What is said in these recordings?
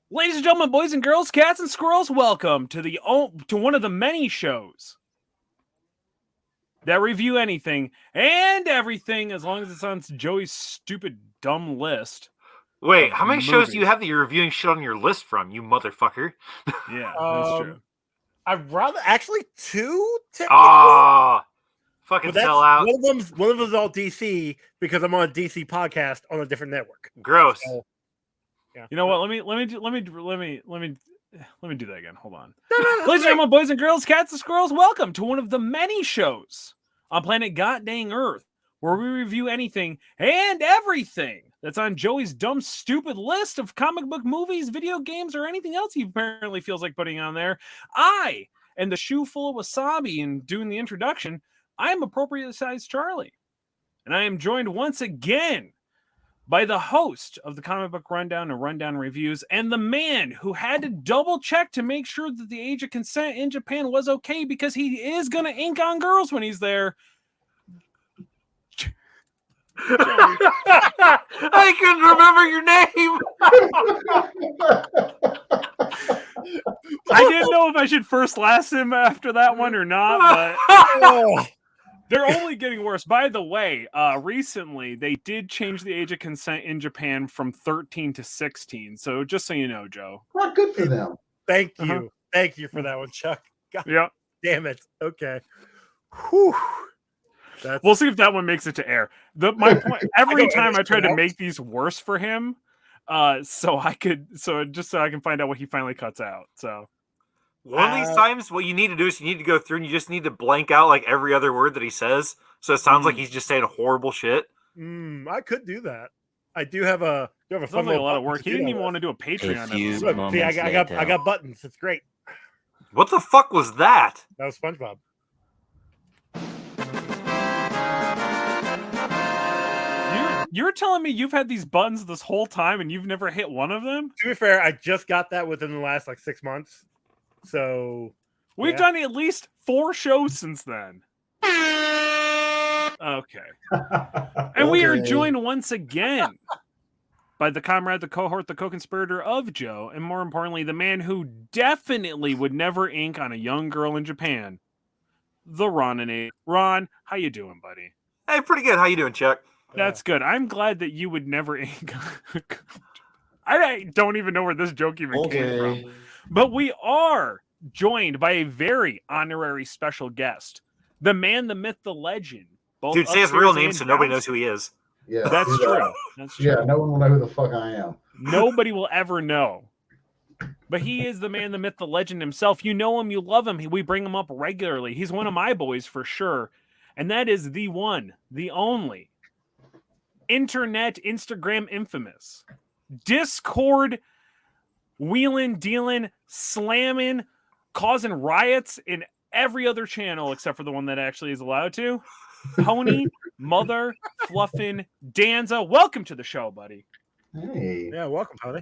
Ladies and gentlemen, boys and girls, cats and squirrels, welcome to one of the many shows that review anything and everything, as long as it's on Joey's stupid, dumb list. Wait, how many shows do you have that you're reviewing shit on your list from, you motherfucker? Yeah, that's true. I'd rather actually two. Fucking sell out. One of them is all DC because I'm on a DC podcast on a different network. Gross. So, yeah. You know what? Let me do that again. Hold on. Ladies and gentlemen, boys and girls, cats and squirrels, welcome to one of the many shows on planet God dang Earth where we review anything and everything that's on Joey's dumb, stupid list of comic book movies, video games, or anything else he apparently feels like putting on there. I am the shoe full of wasabi and doing the introduction. I am appropriate sized Charlie. And I am joined once again by the host of the Comic Book Rundown and Rundown Reviews, and the man who had to double check to make sure that the age of consent in Japan was okay because he is going to ink on girls when he's there. I couldn't remember your name. I didn't know if I should first last him after that one or not, but they're only getting worse. By the way, recently they did change the age of consent in Japan from 13 to 16. So just so you know, Joe. Not good for them. Thank you. Thank you for that one, Chuck. God damn it. Okay. Whew. We'll see if that one makes it to air. My point every time I try to make these worse for him, so I can find out what he finally cuts out. So one of these times, what you need to do is you need to go through and you just need to blank out like every other word that he says, so it sounds like he's just saying horrible shit. I could do that. I do have a fun a lot of work. He didn't even want to do a Patreon. See, I got buttons. It's great. What the fuck was that? That was SpongeBob. You're telling me you've had these buttons this whole time and you've never hit one of them? To be fair, I just got that within the last 6 months. So we've done at least 4 shows since then. Okay. And we are joined once again by the comrade, the cohort, the co-conspirator of Joe, and more importantly, the man who definitely would never ink on a young girl in Japan, the Roninator. Ron, how you doing, buddy? Hey, pretty good. How you doing, Chuck? That's good. I'm glad that you would never ink. I don't even know where this joke even came from. But we are joined by a very honorary special guest. The man, the myth, the legend. Dude, say his real name so nobody knows who he is. Yeah, That's true. That's true. Yeah, no one will know who the fuck I am. Nobody will ever know. But he is the man, the myth, the legend himself. You know him, you love him. We bring him up regularly. He's one of my boys for sure. And that is the one, the only, internet, Instagram infamous, Discord, wheeling, dealing, slamming, causing riots in every other channel except for the one that actually is allowed to. Pony, mother, fluffin, Danza. Welcome to the show, buddy. Hey. Yeah, welcome, Pony.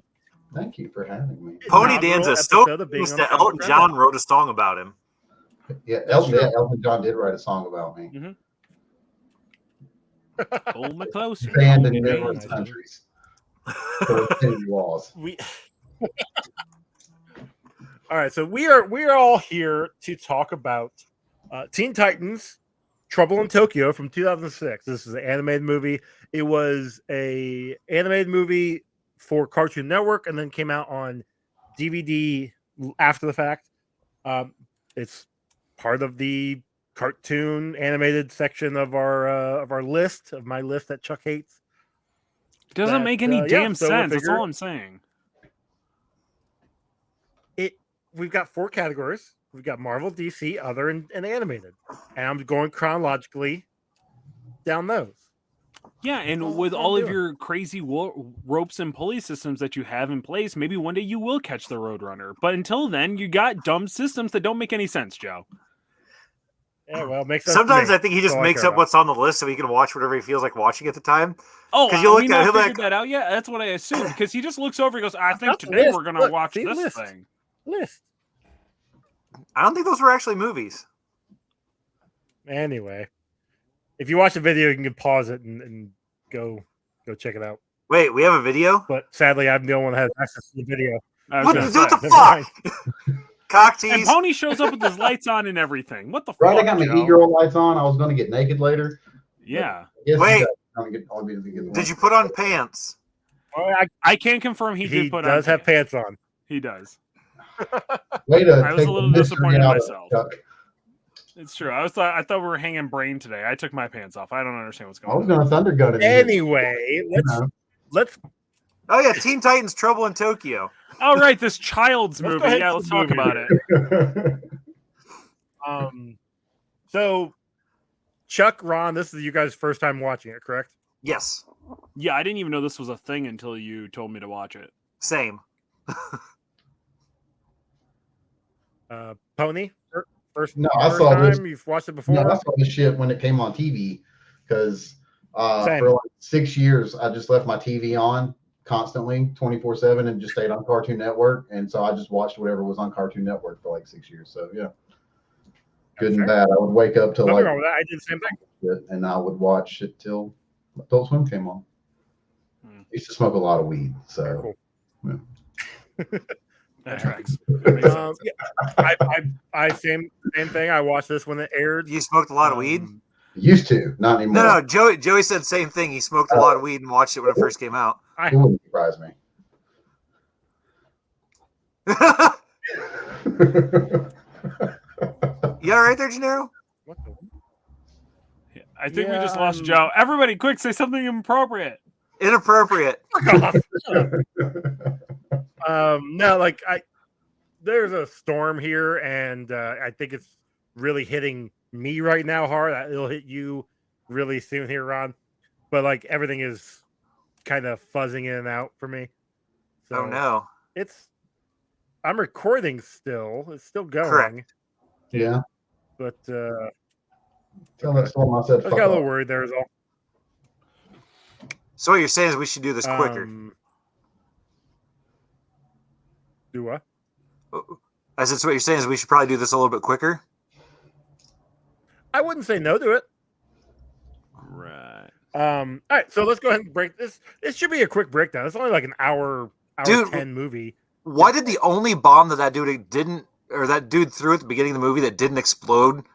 Thank you for having me. Ponydanza still thinks that Elton John wrote a song about him. Yeah, Elton John did write a song about me. Mm-hmm. Hold me closer. Banned in numerous countries. For laws. All right, so we are all here to talk about Teen Titans Trouble in Tokyo from 2006. This is an animated movie. It was a animated movie for Cartoon Network and then came out on DVD after the fact. It's part of the cartoon animated section of our list, of my list that Chuck hates. Doesn't make any damn sense. That's all I'm saying. We've got 4 categories. We've got Marvel, DC, other, and animated. And I'm going chronologically down those. Yeah, and with all of your crazy ropes and pulley systems that you have in place, maybe one day you will catch the Roadrunner. But until then, you got dumb systems that don't make any sense, Joe. Yeah, well, it makes sense. Sometimes I think he just makes up what's on the list so he can watch whatever he feels like watching at the time. Oh, because you not figured that out yet? That's what I assume. Because he just looks over and goes, I think today we're going to watch this thing. List. I don't think those were actually movies. Anyway, if you watch the video, you can pause it and go check it out. Wait, we have a video? But sadly, I'm the only one that has access to the video. I was What gonna the say. fuck? Cock And tease. Pony shows up with his lights on and everything. What the Right, fuck, I got my Joe? e-girl lights on. I was going to get naked later. Yeah. Yes, Wait. Did Did you put on pants? I can confirm he did put on does have pants on. He does. Way to I was take a the little mystery disappointed in out of myself. Chuck. It's true. I thought we were hanging brain today. I took my pants off. I don't understand what's I going was on. going to thunder gun it. Anyway, let's Oh yeah, Teen Titans: Trouble in Tokyo. Oh right, this child's Let's go movie. ahead Yeah, to let's the talk movie. about it. So Chuck, Ron, this is you guys' first time watching it, correct? Yes, Yeah, I didn't even know this was a thing until you told me to watch it. same. Pony, first No, I first saw time this. you've watched it before. No, I saw this shit when it came on TV because Same. for like 6 years I just left my TV on constantly 24/7 and just stayed on Cartoon Network, and so I just watched whatever was on Cartoon Network for like 6 years. So yeah, good and Fair. bad. I would wake up till Nothing like wrong with that. I did the same thing. and I would watch it till Adult Swim came on. I used to smoke a lot of weed, so Cool. That tracks. That makes sense. Yeah, I same thing. I watched this when it aired. You smoked a lot of weed? used to, not anymore. No, Joey said the same thing. He smoked a lot of weed and watched it when it first came out. It wouldn't surprise me. You all right there, Janero? What the? I think we just lost Joe. Everybody, quick, say something inappropriate. Inappropriate. No, like there's a storm here, and I think it's really hitting me right now hard. It'll hit you really soon here, Ron. But like everything is kind of fuzzing in and out for me. So Oh no. I'm recording still. It's still going. Correct. Yeah. But Tell that storm I said. I Fuck got a little off. worried there as well. So what you're saying is we should do this quicker. Do what? I said, so what you're saying is we should probably do this a little bit quicker. I wouldn't say no to it. Right. All right, so let's go ahead and break this. This should be a quick breakdown. It's only like an hour Dude, 10 movie. Why did the only bomb that dude didn't, or that dude threw at the beginning of the movie that didn't explode,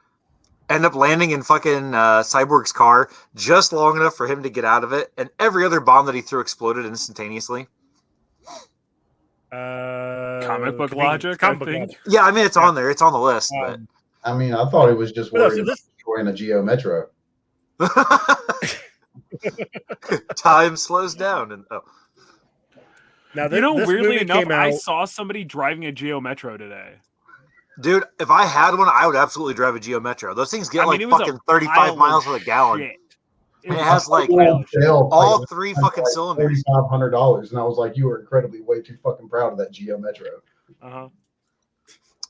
end up landing in fucking Cyborg's car just long enough for him to get out of it, and every other bomb that he threw exploded instantaneously? Comic book convenient. logic, Comic I book think. logic. Yeah, I mean it's on there. It's on the list, I mean, I thought he was just But no, worried so about destroying a Geo Metro. but time slows down. And Now, Weirdly movie enough, came I out- saw somebody driving a Geo Metro today. dude, if I had one, I would absolutely drive a Geo Metro. Those things get I mean, like it was a fucking 35 pile miles of to the gallon. shit. And it was has a like pile of shit. all three fucking cylinders. $3,500, and I was like, "You are incredibly way too fucking proud of that Geo Metro." Uh-huh.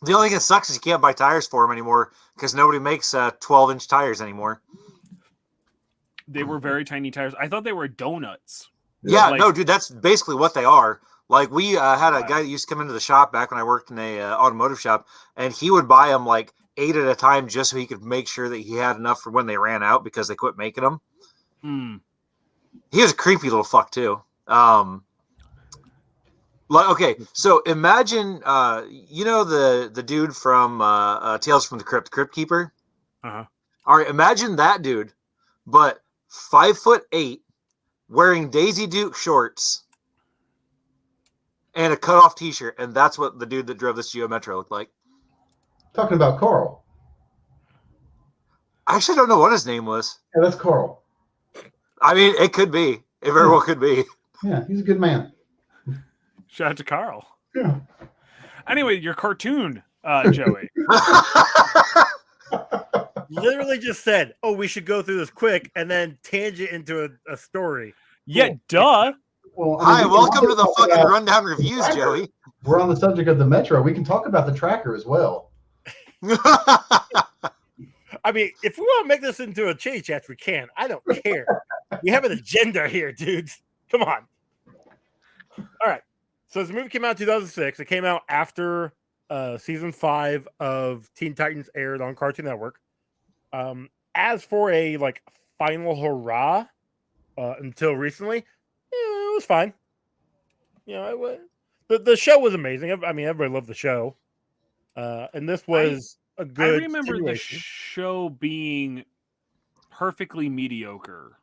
The only thing that sucks is you can't buy tires for them anymore because nobody makes 12-inch tires anymore. They were very tiny tires. I thought they were donuts. Yeah, Like- no, dude, that's basically what they are. Like we had a guy that used to come into the shop back when I worked in a automotive shop, and he would buy them like 8 at a time just so he could make sure that he had enough for when they ran out because they quit making them. He was a creepy little fuck too. Like, okay, so imagine, you know the dude from Tales from the Crypt Keeper. Uh-huh. All right, imagine that dude, but 5'8", wearing Daisy Duke shorts and a cut-off T-shirt, and that's what the dude that drove this Geo Metro looked like. Talking about Carl. I actually don't know what his name was. Yeah, that's Carl. I mean, it could be. It very well could be. Yeah, he's a good man. Shout out to Carl. Yeah. Anyway, your cartoon, Joey. literally just said, "Oh, we should go through this quick," and then tangent into a story. Yeah, Cool. duh. Well, Hi, we can welcome also to the talk fucking about- rundown reviews, Joey. We're on the subject of the Metro. We can talk about the tracker as well. I mean, if we want to make this into a chitty chat, we can. I don't care. We have an agenda here, dudes. Come on. All right. So this movie came out in 2006. It came out after season 5 of Teen Titans aired on Cartoon Network. As for a like final hurrah, until recently, it was fine. You know, the show was amazing. I mean, everybody loved the show, and this was a good. I remember the continuation. show being perfectly mediocre.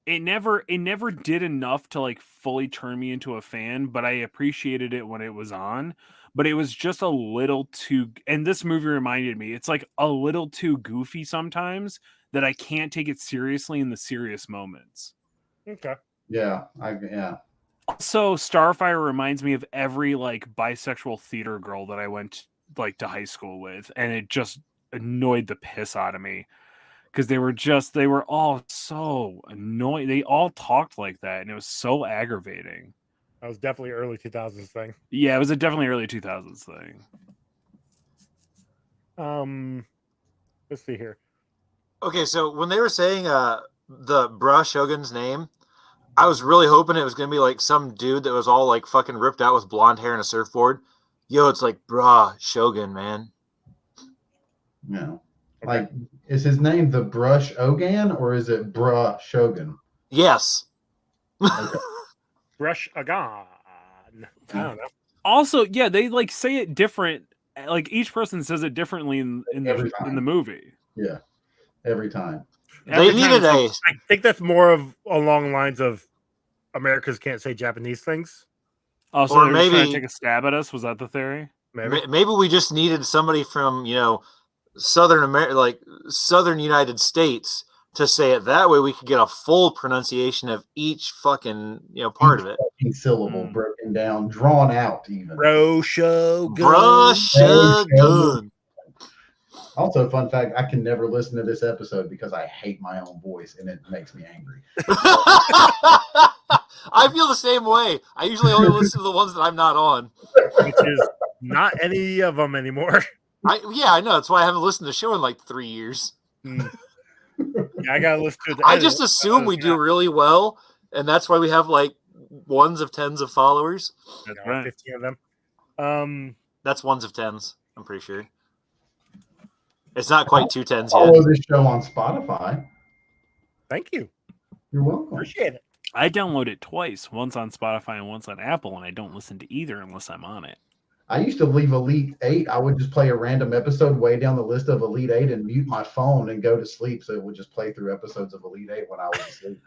It never did enough to like fully turn me into a fan, but I appreciated it when it was on. But it was just a little too, and this movie reminded me, it's like a little too goofy sometimes that I can't take it seriously in the serious moments. Okay. Yeah. Also, Starfire reminds me of every like bisexual theater girl that I went like to high school with, and it just annoyed the piss out of me. Because they were all so annoying. They all talked like that, and it was so aggravating. That was definitely early 2000s thing. Yeah, it was a definitely early 2000s thing. Let's see here. Okay, so when they were saying the bruh Shogun's name, I was really hoping it was going to be like some dude that was all like fucking ripped out with blonde hair and a surfboard. Yo, it's like bruh Shogun, man. No. Like, is his name the Brush Ogan or is it Bruh Shogun? Yes. Okay. Brush Agan. I don't know. Also, yeah, they like say it different. Like each person says it differently in the movie. Yeah, every time. They needed a. I think that's more of along the lines of Americans can't say Japanese things. Oh, so Or they were trying maybe- to take a stab at us? Was that the theory? Maybe we just needed somebody from Southern America, like Southern United States, to say it that way. We could get a full pronunciation of each fucking part of it. Fucking syllable broken down, drawn out even. Bro Shogun. Bruh Shogun. Also, fun fact: I can never listen to this episode because I hate my own voice and it makes me angry. I feel the same way. I usually only listen to the ones that I'm not on. Which is not any of them anymore. I know. That's why I haven't listened to the show in like 3 years. Yeah, I gotta listen to it. I just assume we do really well, and that's why we have like ones of tens of followers. That's right. 15 of them. That's ones of tens. I'm pretty sure. It's not quite 2 tens yet. Follow this show on Spotify. Thank you. You're welcome. Appreciate it. I download it twice, once on Spotify and once on Apple, and I don't listen to either unless I'm on it. I used to leave Elite 8. I would just play a random episode way down the list of Elite 8 and mute my phone and go to sleep. So it would just play through episodes of Elite 8 when I was asleep.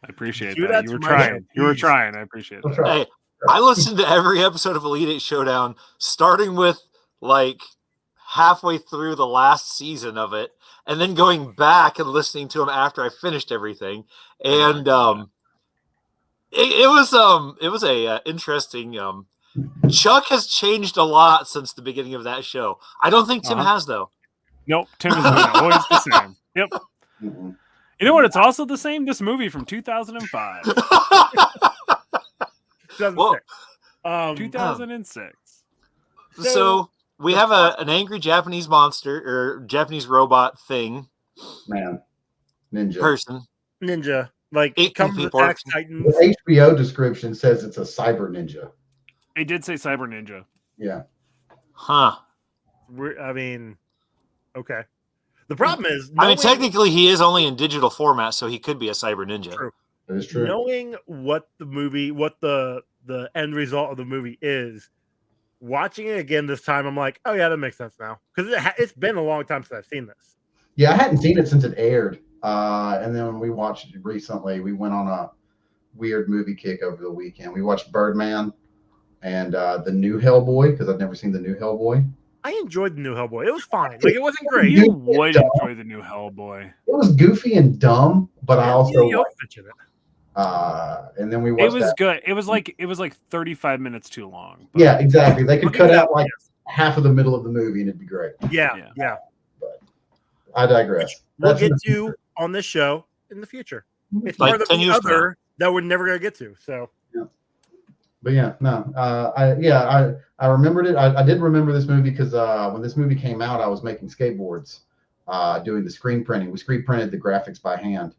I appreciate Do that. that You were to my trying. show, You were please. trying. I appreciate That's that. right. Hey, I listened to every episode of Elite 8 Showdown, starting with like halfway through the last season of it, and then going back and listening to them after I finished everything. And it was a interesting. Chuck has changed a lot since the beginning of that show. I don't think Tim has though. Nope, Tim is always the same. Yep. Mm-mm. You know what? It's also the same. This movie from 2005, 2006. 2006. So we have an angry Japanese monster or Japanese robot thing Man, Ninja. person. Ninja. Like, 18 comes with people. Attack Titans. The HBO description says it's a cyber ninja. It did say Cyber Ninja. Yeah. Huh. I mean, okay. The problem is, I mean, technically, he is only in digital format, so he could be a cyber ninja. True. That is true. knowing what the movie, what the end result of the movie is, watching it again this time, I'm like, oh yeah, that makes sense now, because it's been a long time since I've seen this. Yeah, I hadn't seen it since it aired. And then when we watched it recently, we went on a weird movie kick over the weekend. We watched Birdman and the new Hellboy, because I've never seen the new Hellboy. I enjoyed the new Hellboy. It was fine. Like, it wasn't great. You would enjoy the new Hellboy. It was goofy and dumb, but I also Jovovich in it. and then we watched It was that. good. It was like 35 minutes too long. but- Yeah, exactly. They could Look cut at out that, like half of the middle of the movie and it'd be great. Yeah. I digress. We'll That's in get the to on this show in the future. It's Like part of 10 the years from other that we're never gonna get to. So But yeah, no, I remembered it. I did remember this movie because when this movie came out, I was making skateboards, doing the screen printing. We screen printed the graphics by hand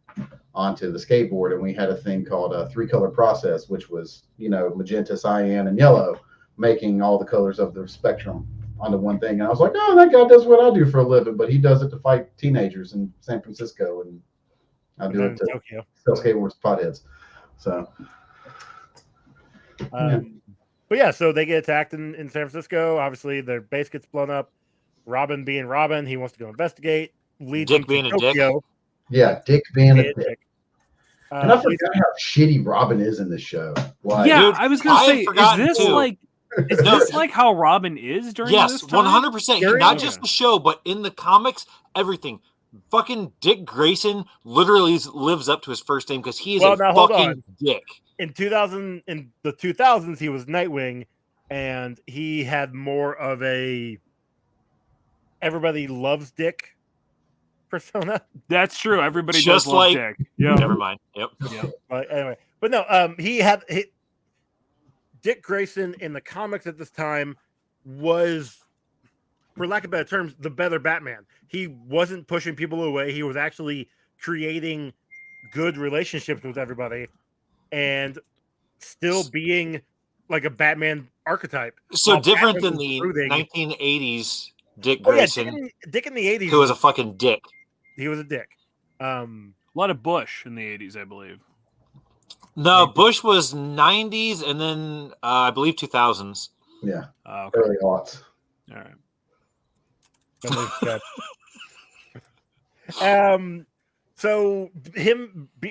onto the skateboard, and we had a thing called a 3-color process, which was magenta, cyan, and yellow, making all the colors of the spectrum onto one thing. And I was like, oh, that guy does what I do for a living, but he does it to fight teenagers in San Francisco, and I do it to Tokyo. sell skateboards to potheads. So. But yeah, so they get attacked in San Francisco. Obviously, their base gets blown up. Robin being Robin, he wants to go investigate. Leads Dick him being to a dick. Tokyo. Yeah, Dick being a Dick. dick. And I forgot how shitty Robin is in this show. Like, Yeah, Dude, I was gonna I had say, forgotten, is this too. like how Robin is during this Yes, time? 100%. Not just the show, but in the comics, everything. Fucking Dick Grayson literally lives up to his first name because he is a fucking dick. In the 2000s, he was Nightwing, and he had more of a everybody loves Dick persona. That's true. Everybody Just does love like Dick. Yeah. Never mind. Yep. But anyway, but no, he had Dick Grayson in the comics at this time was, for lack of better terms, the better Batman. He wasn't pushing people away. He was actually creating good relationships with everybody and still being like a Batman archetype. So different than the 1980s Dick Grayson. Dick in the 80s. Who was a fucking dick. He was a dick. A lot of Bush in the 80s, I believe. No, Bush was 90s and then I believe 2000s. Yeah. Okay. Early aughts. All right. So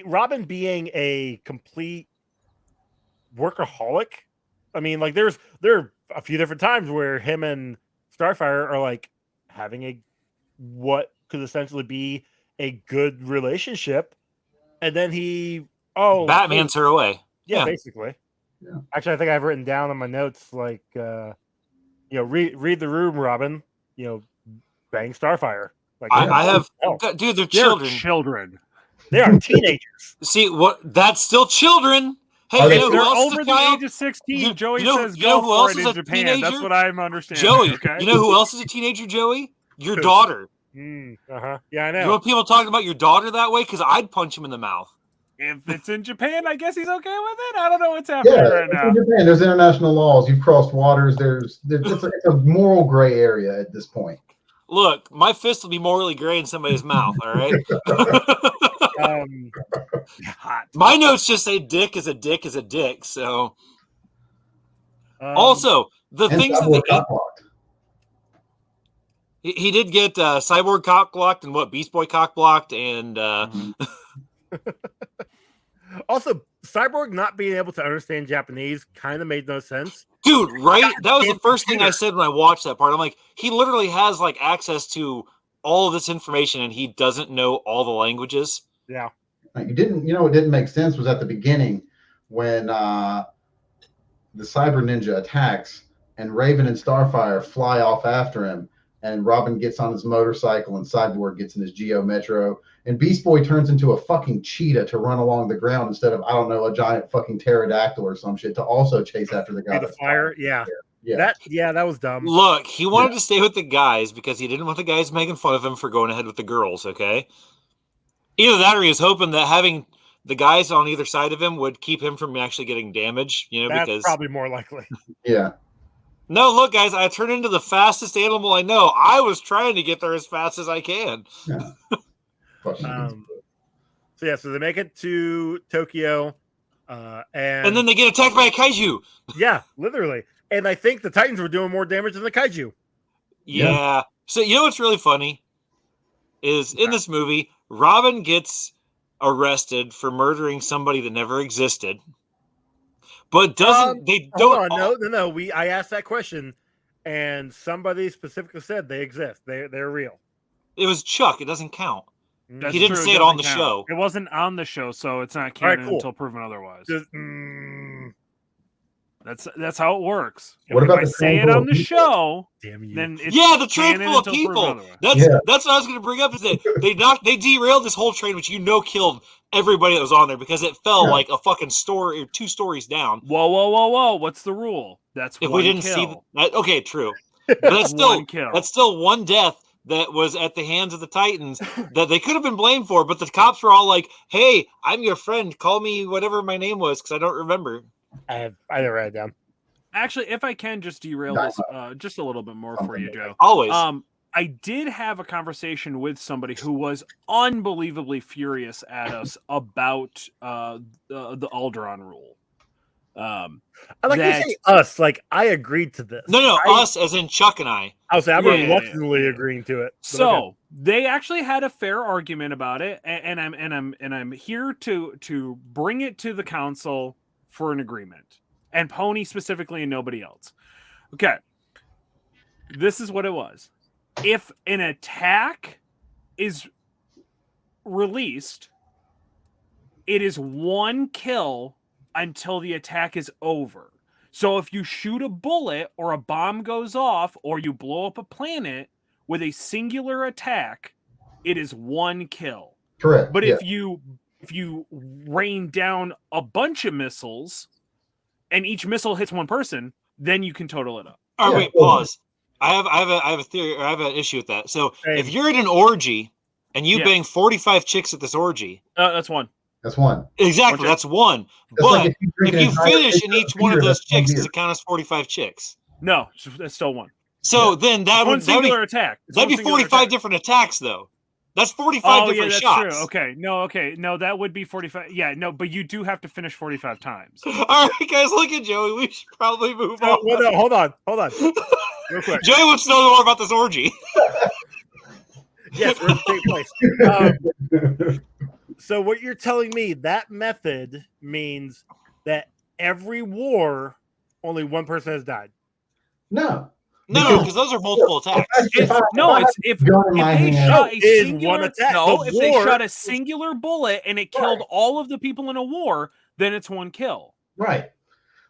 Robin being a complete workaholic. I mean, like there are a few different times where him and Starfire are like having what could essentially be a good relationship, and then Batman's her away. Yeah, basically. Yeah. Actually, I think I've written down on my notes like read the room, Robin. Bang Starfire. Like I have, dude. They're children. Children. They are teenagers. See what? That's still children. Hey, if you know they're who else over is the a child? age of 16, Joey says you know go who else for it is in a Japan. teenager? That's what I'm understanding. Joey, okay? You know who else is a teenager, Joey? Your daughter. Yeah, I know. You want people talking about your daughter that way? Because I'd punch him in the mouth. If it's in Japan, I guess he's okay with it. I don't know what's happening right now. In Japan, there's international laws. You've crossed waters. It's a moral gray area at this point. Look, my fist will be morally gray in somebody's mouth. All right. My notes just say "dick is a dick is a dick." So, also the things that he did get Cyborg cock blocked and Beast Boy cock blocked and. Also, Cyborg not being able to understand Japanese kind of made no sense. Dude, right? That was the first thing I said when I watched that part. I'm like, he literally has like access to all of this information and he doesn't know all the languages. Yeah. What didn't make sense was at the beginning when the Cyber Ninja attacks and Raven and Starfire fly off after him. And Robin gets on his motorcycle and Cyborg gets in his Geo Metro. And Beast Boy turns into a fucking cheetah to run along the ground instead of, I don't know, a giant fucking pterodactyl or some shit to also chase after the guy. The fire, yeah. That was dumb. Look, he wanted to stay with the guys because he didn't want the guys making fun of him for going ahead with the girls, okay? Either that or he was hoping that having the guys on either side of him would keep him from actually getting damaged, That's probably more likely. Yeah. No, look, guys, I turned into the fastest animal I know. I was trying to get there as fast as I can. Yeah. So they make it to Tokyo, and then they get attacked by a kaiju. Yeah, literally. And I think the Titans were doing more damage than the kaiju. Yeah. So you know what's really funny is in this movie, Robin gets arrested for murdering somebody that never existed. But doesn't they don't? No. I asked that question, and somebody specifically said they exist. They're real. It was Chuck. It doesn't count. That's he didn't true, say it on the show. It wasn't on the show, so it's not canon until proven otherwise. That's how it works. What about if I say it on the show? Damn you! Then it's the train full of people. That's what I was going to bring up. Is that they derailed this whole train, which killed everybody that was on there because it fell like a fucking story or 2 stories down. Whoa! What's the rule? That's if we didn't see that. Okay, true. But that's still one death that was at the hands of the Titans that they could have been blamed for, but the cops were all like, "Hey, I'm your friend. Call me whatever my name was," because I don't remember. I didn't write it down. Actually, if I can just derail this just a little bit more for you, Joe. Always. I did have a conversation with somebody who was unbelievably furious at us about the Alderaan rule. I like that- you say us. Like I agreed to this. No, I, us as in Chuck and I. I'll say I'm Yeah, yeah, reluctantly yeah. agreeing to it. But So okay. they actually had a fair argument about it, and I'm here to bring it to the council for an agreement, and Pony specifically, and nobody else. Okay, this is what it was. If an attack is released, it is 1 kill until the attack is over. So if you shoot a bullet or a bomb goes off or you blow up a planet with a singular attack, it is 1 kill. Correct. But yeah. if you rain down a bunch of missiles and each missile hits one person, then you can total it up. All right, Yeah. wait, pause. I have a theory, or I have an issue with that. So if you're at an orgy and you Yeah. bang 45 chicks at this orgy, That's 1. That's one. exactly, One that's 1. That's But like drink if an you entire finish pitcher in each of one of beer, those that's one chicks, beer. does it count as 45 chicks? No, it's still 1. So then that One would singular attack. It's that'd one be singular 45 attack. different attacks, though. That's 45 Oh, yeah, different that's shots. true. Okay. No, that would be 45. Yeah, no, but you do have to finish 45 times. All right, guys, look at Joey. We should probably move So, on. well, no, hold on, real quick. Joey wants to know more about this orgy. Yes, we're in the same place. So what you're telling me, that method means that every war, only one person has died. No. No, because those are multiple attacks. If gun in my they hand. shot a Is singular one attack. no, The if they war shot a singular bullet and it killed Right. all of the people in a war, then it's 1 kill. Right.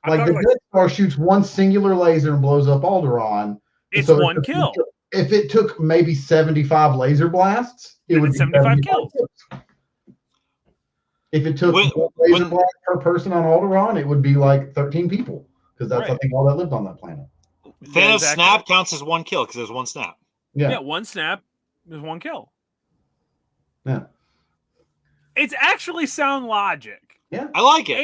I'm Like the talking Death Star shoots one singular laser and blows up Alderaan. and It's so 1 kill. If it took maybe 75 laser blasts, it Then would it's be 75 kills. If it took When- one laser when- blast per person on Alderaan, it would be like 13 people because that's I Right. think all that lived on that planet. Thanos' exactly. snap counts as 1 kill because there's 1 snap. Yeah, Yeah. 1 snap is 1 kill. Yeah. It's actually sound logic. I like it.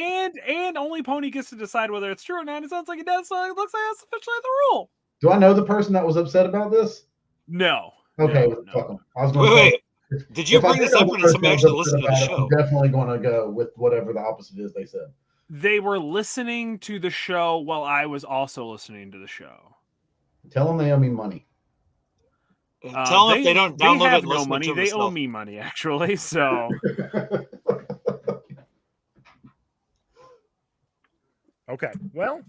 And only Pony gets to decide whether it's true or not. It sounds like it does, so it looks like that's officially the rule. Do I know the person that was upset about this? No. Okay, No. fuck 'em. I was going to Wait. Did you if I bring did this know up the when person somebody that was actually upset listened to the about it, show? I'm definitely going to go with whatever the opposite is they said. They were listening to the show while I was also listening to the show. Tell them they owe me money. Tell them if they don't download have it and no listen money. to it They owe themselves. me money, actually. So Okay. Well,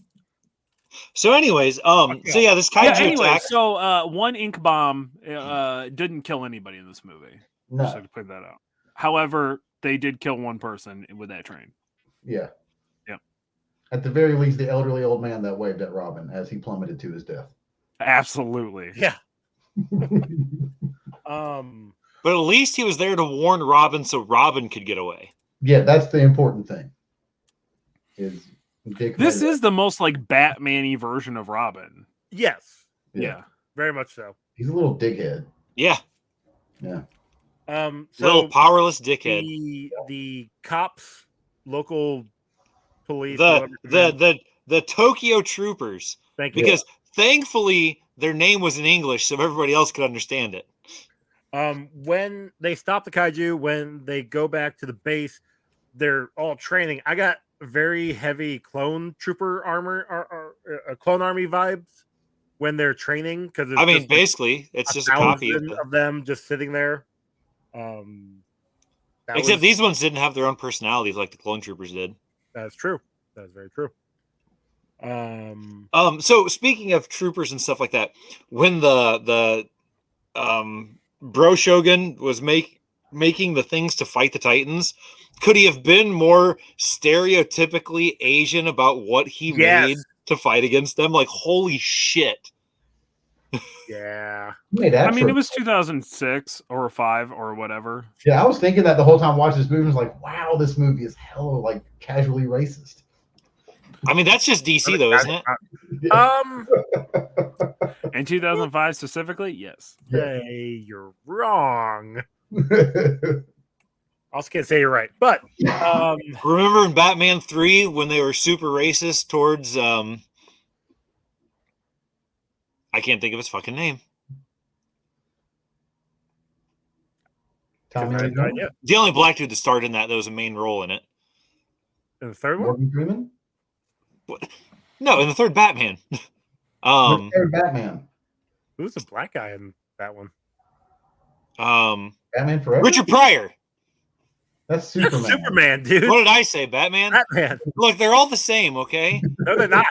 So, anyways, so yeah, this kaiju yeah. Anyway, attack. so 1 ink bomb didn't kill anybody in this movie. Just No. to point that out. However, they did kill 1 person with that train. Yeah. Yep. At the very least, the elderly old man that waved at Robin as he plummeted to his death. Absolutely. yeah. But at least he was there to warn Robin so Robin could get away. Yeah, that's the important thing. Is Dick This made is the most like Batman-y version of Robin. Yes. it. Yeah. Very much so. He's a little dickhead. Yeah, Yeah. little So powerless dickhead. the cops, local police, The whatever, the Tokyo Troopers, thank you. because thankfully their name was in English, so everybody else could understand it. When they stop the kaiju, when they go back to the base, they're all training. I got very heavy clone trooper armor or clone army vibes when they're training because I mean, basically, it's just a copy of of them just sitting there. That Except was- these ones didn't have their own personalities like the clone troopers did. That's true. That's very true. So speaking of troopers and stuff like that, when the Bro Shogun was making the things to fight the Titans, could he have been more stereotypically Asian about what he Yes. made to fight against them? Like, holy shit. Yeah. He made that I mean, trip. it was 2006 or 5 or whatever. Yeah, I was thinking that the whole time watching this movie. I was like, wow, this movie is hella like casually racist. I mean, that's just DC though, isn't it? In 2005 specifically, yes. Hey, you're wrong. I also can't say you're right, but Remember in Batman 3 when they were super racist towards I can't think of his fucking name. Tommy I Lee had no Jones? idea. The only black dude that starred in that was a main role in it. And the third one, Morgan Freeman? No, in the third Batman. The third Batman. Who's the black guy in that one? Batman Forever. Richard Pryor. That's Superman. Superman, dude. What did I say? Batman? Batman. Look, they're all the same, okay? No, they're not.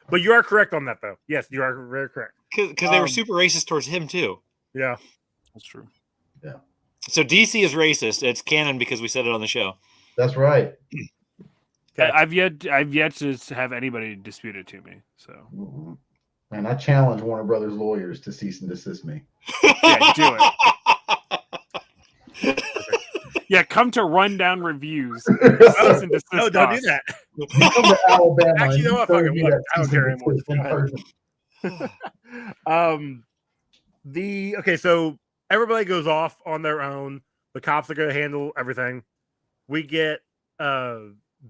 But you are correct on that, though. Yes, you are very correct. Because they were super racist towards him, too. Yeah. That's true. Yeah. So DC is racist. It's canon because we said it on the show. That's right. Okay. I've yet to have anybody dispute it to me. So Mhm. And I challenge Warner Brothers lawyers to cease and desist me. yeah, do it. Yeah, come to Rundown Reviews. Cease and desist No, don't do us. that. Come to Alabama. Actually, you know what? Fuck it. and Look, that I don't cease care and anymore. desist in Go person. Okay, so everybody goes off on their own. The cops are going to handle everything. We get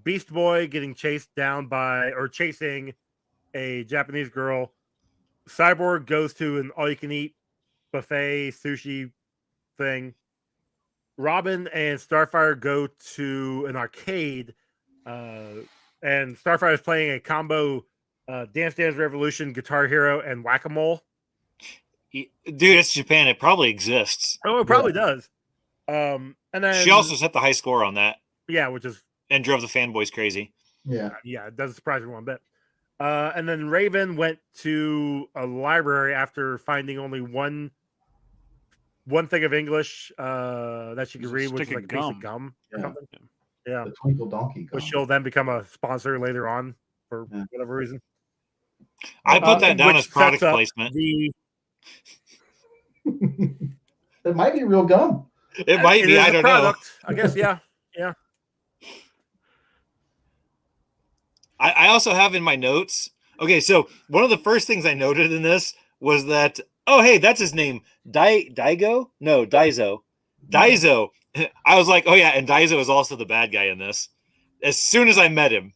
Beast Boy getting chased down chasing a Japanese girl. Cyborg goes to an all-you-can-eat buffet sushi thing. Robin and Starfire go to an arcade, and Starfire is playing a combo Dance Dance Revolution, Guitar Hero, and Whack-A-Mole. Dude, it's Japan. It probably exists. Oh, it probably does. And then She also set the high score on that which is and drove the fanboys crazy. Yeah. it doesn't surprise me one bit. And then Raven went to a library after finding only one thing of English that she could There's a read, which is stick like a of piece gum. of gum or Yeah. something. Yeah, The Twinkle Donkey. which she'll then become a sponsor later on for whatever reason. I put that down which as product sets up placement. It might be real gum. It might be. is I a don't product, I guess. Yeah. know. I also have in my notes. Okay, so one of the first things I noted in this was that, oh, hey, that's his name. Daigo? No, Daizo. Daizo. I was like, oh, yeah, and Daizo is also the bad guy in this. As soon as I met him.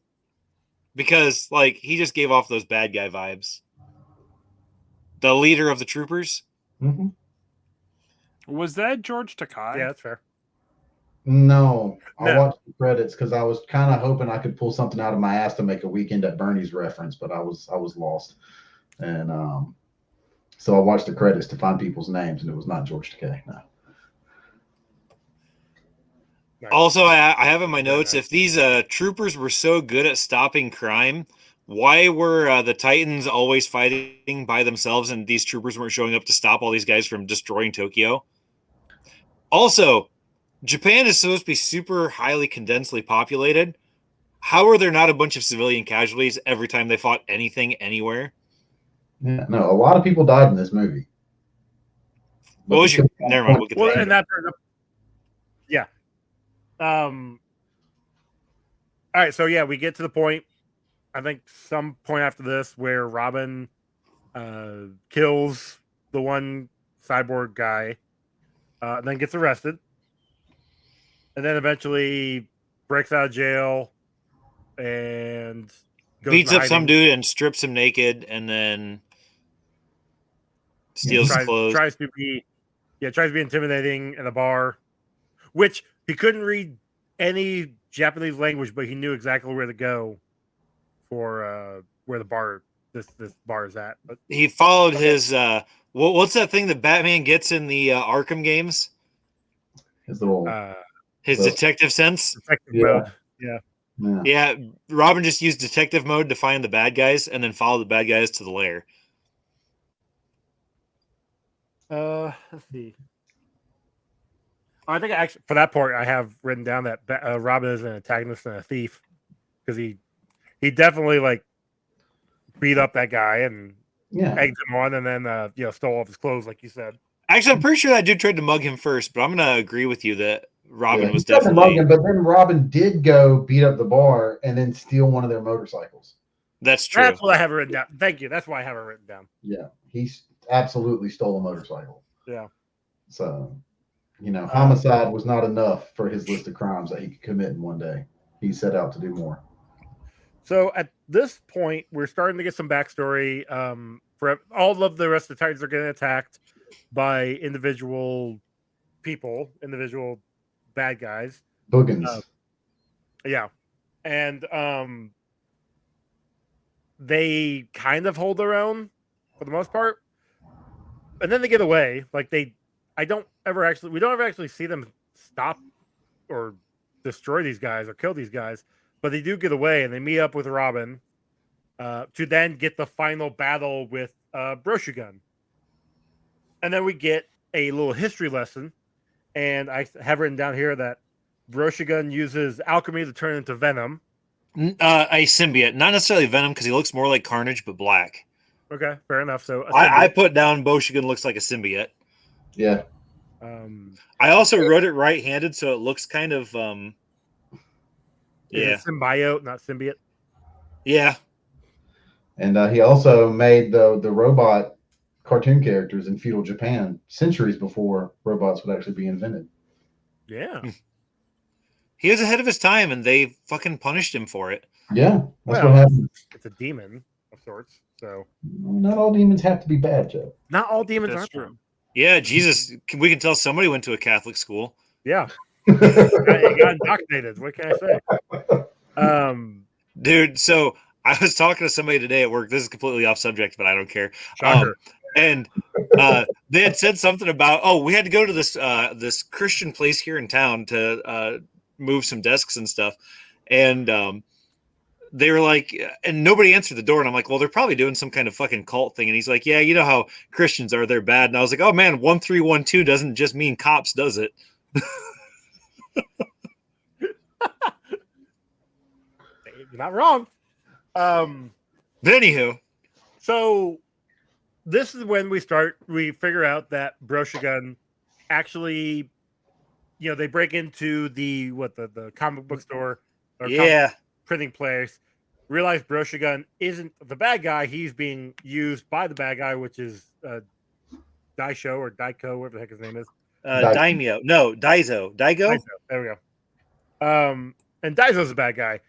Because, like, he just gave off those bad guy vibes. The leader of the troopers. Mm-hmm. Was that George Takai? Yeah, that's fair. No, I No. watched the credits because I was kind of hoping I could pull something out of my ass to make a Weekend at Bernie's reference, but I was lost, and so I watched the credits to find people's names, and it was not George Takei. No. Nice. Also, I have in my Very notes, nice. if these troopers were so good at stopping crime, why were the Titans always fighting by themselves and these troopers weren't showing up to stop all these guys from destroying Tokyo? Also, Japan is supposed to be super highly condensely populated. How are there not a bunch of civilian casualties every time they fought anything anywhere? Yeah, no, a lot of people died in this movie. What was your... Never mind. We'll get to Well, that. and that. Yeah. All right. So yeah, we get to the point. I think some point after this where Robin kills the one cyborg guy, then gets arrested, and then eventually breaks out of jail and beats up some dude and strips him naked, and then steals his clothes. Tries to be intimidating in a bar, which he couldn't read any Japanese language, but he knew exactly where to go for where the bar this bar is at. But he followed his what's that thing that Batman gets in the Arkham games? His little his detective sense. Detective mode. Yeah. Robin just used detective mode to find the bad guys and then follow the bad guys to the lair. Let's see. I think actually for that part I have written down that Robin is an antagonist and a thief because he definitely like beat up that guy and egged him on and then stole off his clothes like you said. Actually, I'm pretty sure that dude tried to mug him first, but I'm gonna agree with you that Robin was tried to mug definitely. him, but then Robin did go beat up the bar and then steal one of their motorcycles. That's true. That's what I have it written down. Thank you. That's why I have it written down. Yeah, he absolutely stole a motorcycle. Yeah. So, homicide was not enough for his list of crimes that he could commit in one day. He set out to do more. So at this point, we're starting to get some backstory. For all of the rest of the Titans are getting attacked by individual people, individual bad guys. Boogans. Yeah. And they kind of hold their own for the most part, and then they get away. Like we don't ever actually see them stop or destroy these guys or kill these guys, but they do get away and they meet up with Robin to then get the final battle with Broshugun. And then we get a little history lesson, and I have written down here that Broshugun uses alchemy to turn into venom. A symbiote, not necessarily Venom, because he looks more like Carnage, but black. Okay, fair enough. So I put down Boshigan looks like a symbiote. Yeah. I also wrote it right-handed, so it looks kind of symbiote, not symbiote. Yeah. And he also made the robot cartoon characters in feudal Japan centuries before robots would actually be invented. Yeah. He was ahead of his time, and they fucking punished him for it. Yeah, that's what happened. It's a demon of sorts, so not all demons have to be bad, Joe. Not all demons are true. Yeah, Jesus, we can tell somebody went to a Catholic school. Yeah, he got indoctrinated. What can I say? Dude, so I was talking to somebody today at work. This is completely off subject, but I don't care. And they had said something about, we had to go to this Christian place here in town to move some desks and stuff. And they were like, and nobody answered the door. And I'm like, well, they're probably doing some kind of fucking cult thing. And he's like, yeah, you know how Christians are, they're bad. And I was like, oh man, 1312 doesn't just mean cops, does it? You're not wrong. But anywho, so this is when we figure out that Broshugun actually, they break into the comic book store or printing place, realize Broshugun isn't the bad guy. He's being used by the bad guy, which is Daisho or Daiko, whatever the heck his name is. Daimyo. No, Daizo. Daigo? There we go. And Daizo's the bad guy.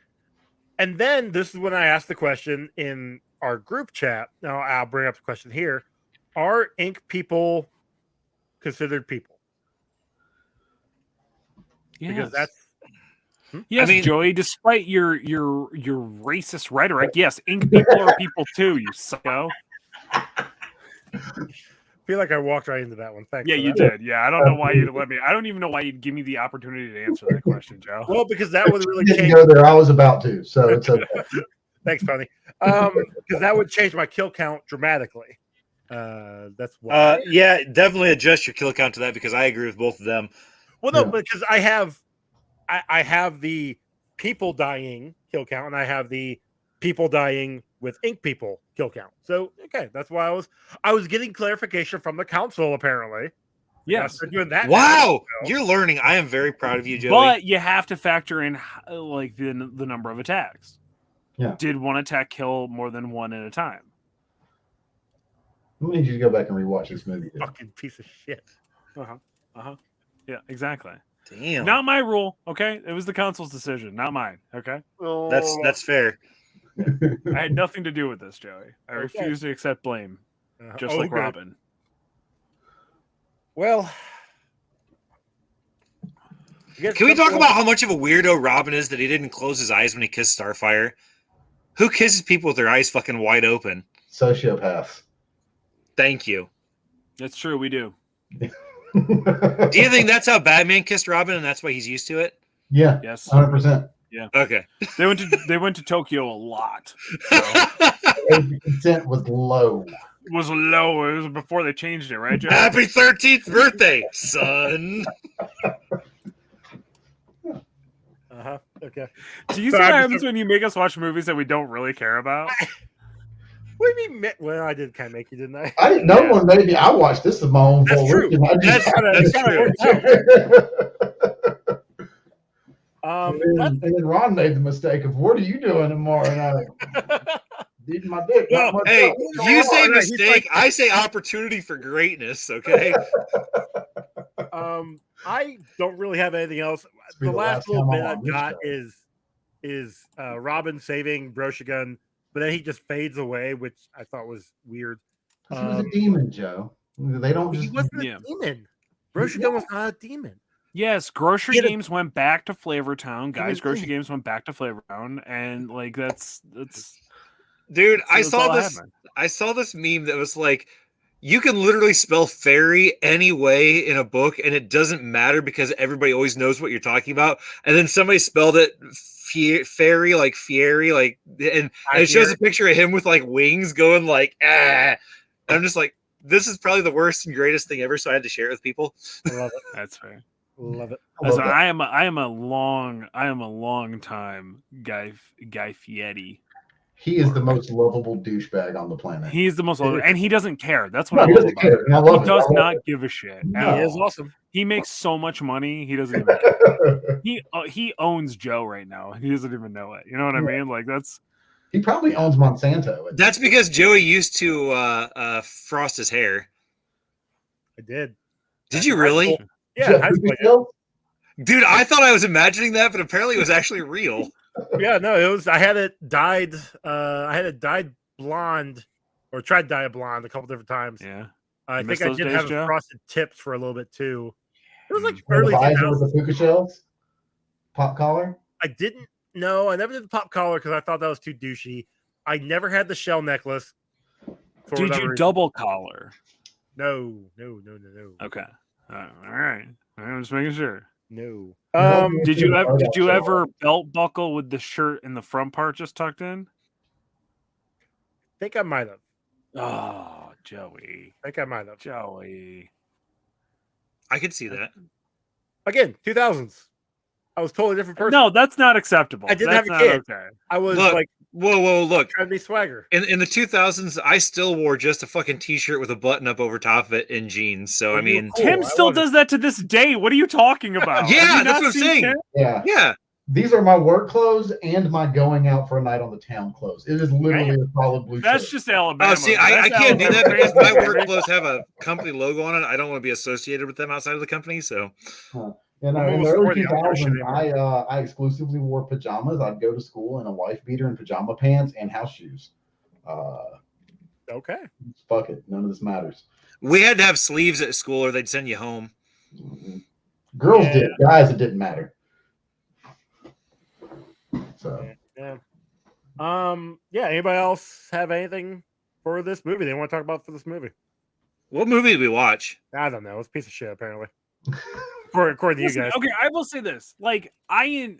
And then this is when I asked the question in our group chat. Now I'll bring up the question here. Are ink people considered people? Yes. Because that's Yes, Joey, despite your racist rhetoric, yes, ink people are people too, you psycho. I feel like I walked right into that one. Thanks. Yeah, you did. Yeah, I don't know why you'd let me. I don't even know why you'd give me the opportunity to answer that question, Joe. Well, because that would really change. Go there. I was about to, so it's okay. Thanks, Pony. Because that would change my kill count dramatically. That's why. Yeah, definitely adjust your kill count to that because I agree with both of them. Well, no, because I have the people dying kill count, and I have the people dying with ink people kill count. So okay, that's why I was getting clarification from the council apparently. Yes, they're doing that. Wow, you're learning. I am very proud of you, Joey. But you have to factor in like the number of attacks. Yeah. Did one attack kill more than one at a time? We need you to go back and rewatch this movie. Fucking piece of shit. Yeah, exactly. Damn. Not my rule, okay? It was the council's decision, not mine, okay? That's fair. I had nothing to do with this, Joey. I refuse to accept blame, just like Robin. Well, can we talk about how much of a weirdo Robin is that he didn't close his eyes when he kissed Starfire? Who kisses people with their eyes fucking wide open? Sociopaths. Thank you. That's true, we do. Do you think that's how Batman kissed Robin and that's why he's used to it? Yeah. Yes. 100%. Yeah. Okay. They went to Tokyo a lot. So. The consent was low. It was low. It was before they changed it, right, Joe? Happy 13th birthday, son. Okay. Do you see what happens when you make us watch movies that we don't really care about? What do you mean? Well, I did kind of make you, didn't I? No one made me. I watched this of my own. That's true. That's true. And then Ron made the mistake of, what are you doing tomorrow night? Eating my dick. Well, hey, you say mistake, I say opportunity for greatness, okay? I don't really have anything else. The last little bit I've got is Robin saving Broshugun, but then he just fades away, which I thought was weird. He was a demon, Joe. They don't just... He wasn't a demon. Broshugun was not a demon. Yes, Grocery Games went back to Flavortown. Guys, Grocery Games went back to Flavortown, and like that's Dude, I That's all saw I this. have, man. I saw this meme that was like, you can literally spell fairy any way in a book, and it doesn't matter because everybody always knows what you're talking about. And then somebody spelled it fairy, like fiery, like, and it shows a picture of him with like wings going like, ah. And I'm just like, this is probably the worst and greatest thing ever. So I had to share it with people. I love it. That's fair. Love it. Listen, I am a long time Guy Fieri. He is the most lovable douchebag on the planet. He's the most lovable, and he doesn't care. That's what No, I he love doesn't about care. him. I love He it. does I love not it. give a shit. No. at He is all. awesome. He makes so much money. He doesn't even care. He owns Joe right now. He doesn't even know it. You know what I mean? Like that's. He probably owns Monsanto. That's because Joey used to frost his hair. I did. Did you really? Yeah, in high school, I did. Dude, I thought I was imagining that, but apparently it was actually real. Yeah, no, it was. I had it dyed. I had it dyed blonde, or tried to dye it blonde a couple different times. Yeah. I You miss think I those did days, have Joe? frosted tips for a little bit too. It was like The early visor with 2000s. the puka shells, pop collar. I didn't know. I never did the pop collar because I thought that was too douchey. I never had the shell necklace. for Did whatever you reason. double collar? No. Okay. All right. I'm just making sure. No. Did you ever belt buckle with the shirt in the front part just tucked in? Think I might have. Oh, Joey. Joey. I could see that. Again, 2000s. I was a totally different person. No, that's not acceptable. I didn't That's have a kid. Okay. I was Look, like whoa, look. trying to be swagger. In the 2000s, I still wore just a fucking t-shirt with a button up over top of it in jeans. So, I mean... Cool. Tim I still wasn't- does that to this day. What are you talking about? Yeah, Have you that's not what I'm seen saying. Tim? Yeah. Yeah. These are my work clothes and my going out for a night on the town clothes. It is literally a solid blue That's shirt. just Alabama. Oh, see, I That's can't do Alabama that because my fans, work baby. clothes have a company logo on it. I don't want to be associated with them outside of the company, so... In the almost early 40, I don't give a shit 2000s, I exclusively wore pajamas. I'd go to school in a wife beater and pajama pants and house shoes. Okay. Fuck it. None of this matters. We had to have sleeves at school or they'd send you home. Girls Yeah. did. Guys, it didn't matter. So Yeah. Yeah. Anybody else have anything for this movie they want to talk about for this movie? What movie did we watch? I don't know. It's a piece of shit, apparently. According to you Listen, guys. okay, I will say this. Like, I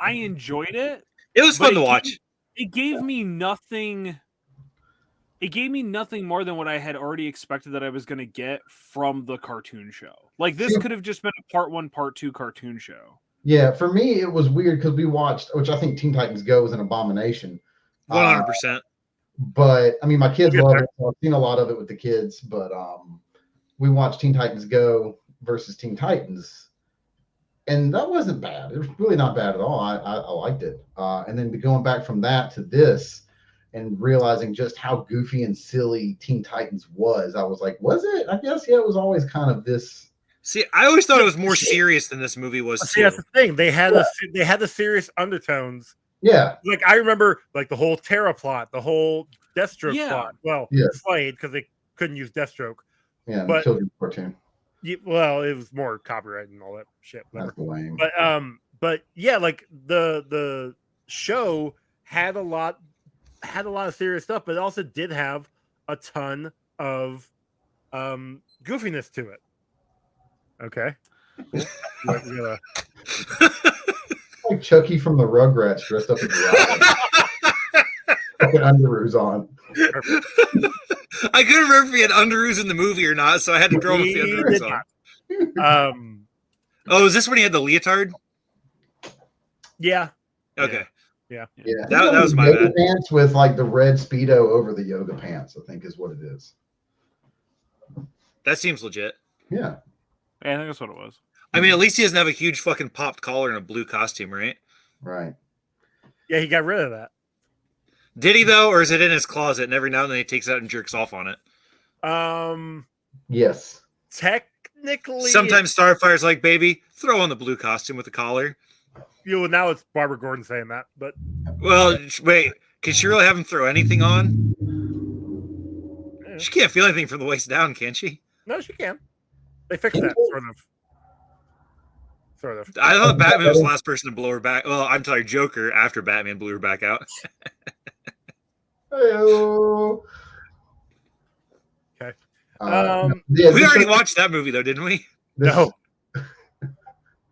enjoyed it. It was But fun to watch. It gave me nothing. It gave me nothing more than what I had already expected that I was going to get from the cartoon show. Like, this could have just been a part 1, part 2 cartoon show. yeah, for me it was weird because we watched, which I think Teen Titans Go is an abomination. 100%. But I mean, my kids We'll get love there. it. So I've seen a lot of it with the kids. But we watched Teen Titans Go versus Teen Titans, and that wasn't bad. It was really not bad at all. I liked it. And then going back from that to this, and realizing just how goofy and silly Teen Titans was, I was like, was it? I guess yeah, it was always kind of this. See, I always thought it was more serious than this movie was. See, that's the thing. They had the serious undertones. Yeah, Like I remember, like the whole Terra plot, the whole Deathstroke Yeah. plot. Well, Yeah. Slade because they couldn't use Deathstroke. yeah, But- children's cartoon. Well, it was more copyright and all that shit. Whatever. That's lame. But yeah, like the show had a lot of serious stuff, but it also did have a ton of goofiness to it. Okay. Cool. Like, we gotta- Like Chucky from the Rugrats dressed up as Robin. Fucking underoos on. I couldn't remember if he had underoos in the movie or not, so I had to throw him with the He underoos did on. Oh, is this when he had the leotard? Yeah. Okay. Yeah, That was my yoga bad. pants with like the red speedo over the yoga pants. I think is what it is. That seems legit. Yeah, Yeah, I think that's what it was. I mean, at least he doesn't have a huge fucking popped collar and a blue costume, right? right. Yeah, he got rid of that. Did he, though, or is it in his closet and every now and then he takes it out and jerks off on it? Yes. Technically Sometimes Starfire's like, baby, throw on the blue costume with the collar. now it's Barbara Gordon saying that, but Well, wait, can she really have him throw anything on? She can't feel anything from the waist down, can she? no, she can. They fixed that sort of. I thought Batman was the last person to blow her back. Well, I'm sorry, Joker after Batman blew her back out. Hey-o. Okay. Yeah, We this already show- watched that movie though, didn't we? this- No,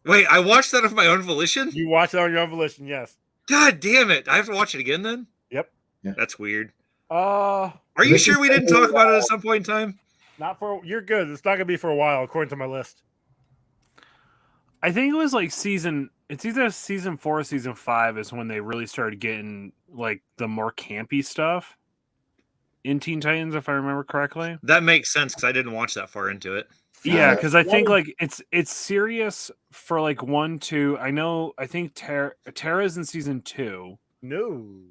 Wait, I watched that of my own volition? you watch it on your own volition. Yes. God damn it. I have to watch it again then? Yep. That's weird. Uh, Are you This sure is we didn't talk about it at some point in time? not for you're good. It's not gonna be for a while, according to my list. I think it was like it's either season 4 or season 5 is when they really started getting like the more campy stuff in Teen Titans, if I remember correctly. That makes sense because I didn't watch that far into it. Yeah, Uh, because I think like it's serious for like 1, 2. I think Tara's in season 2. No.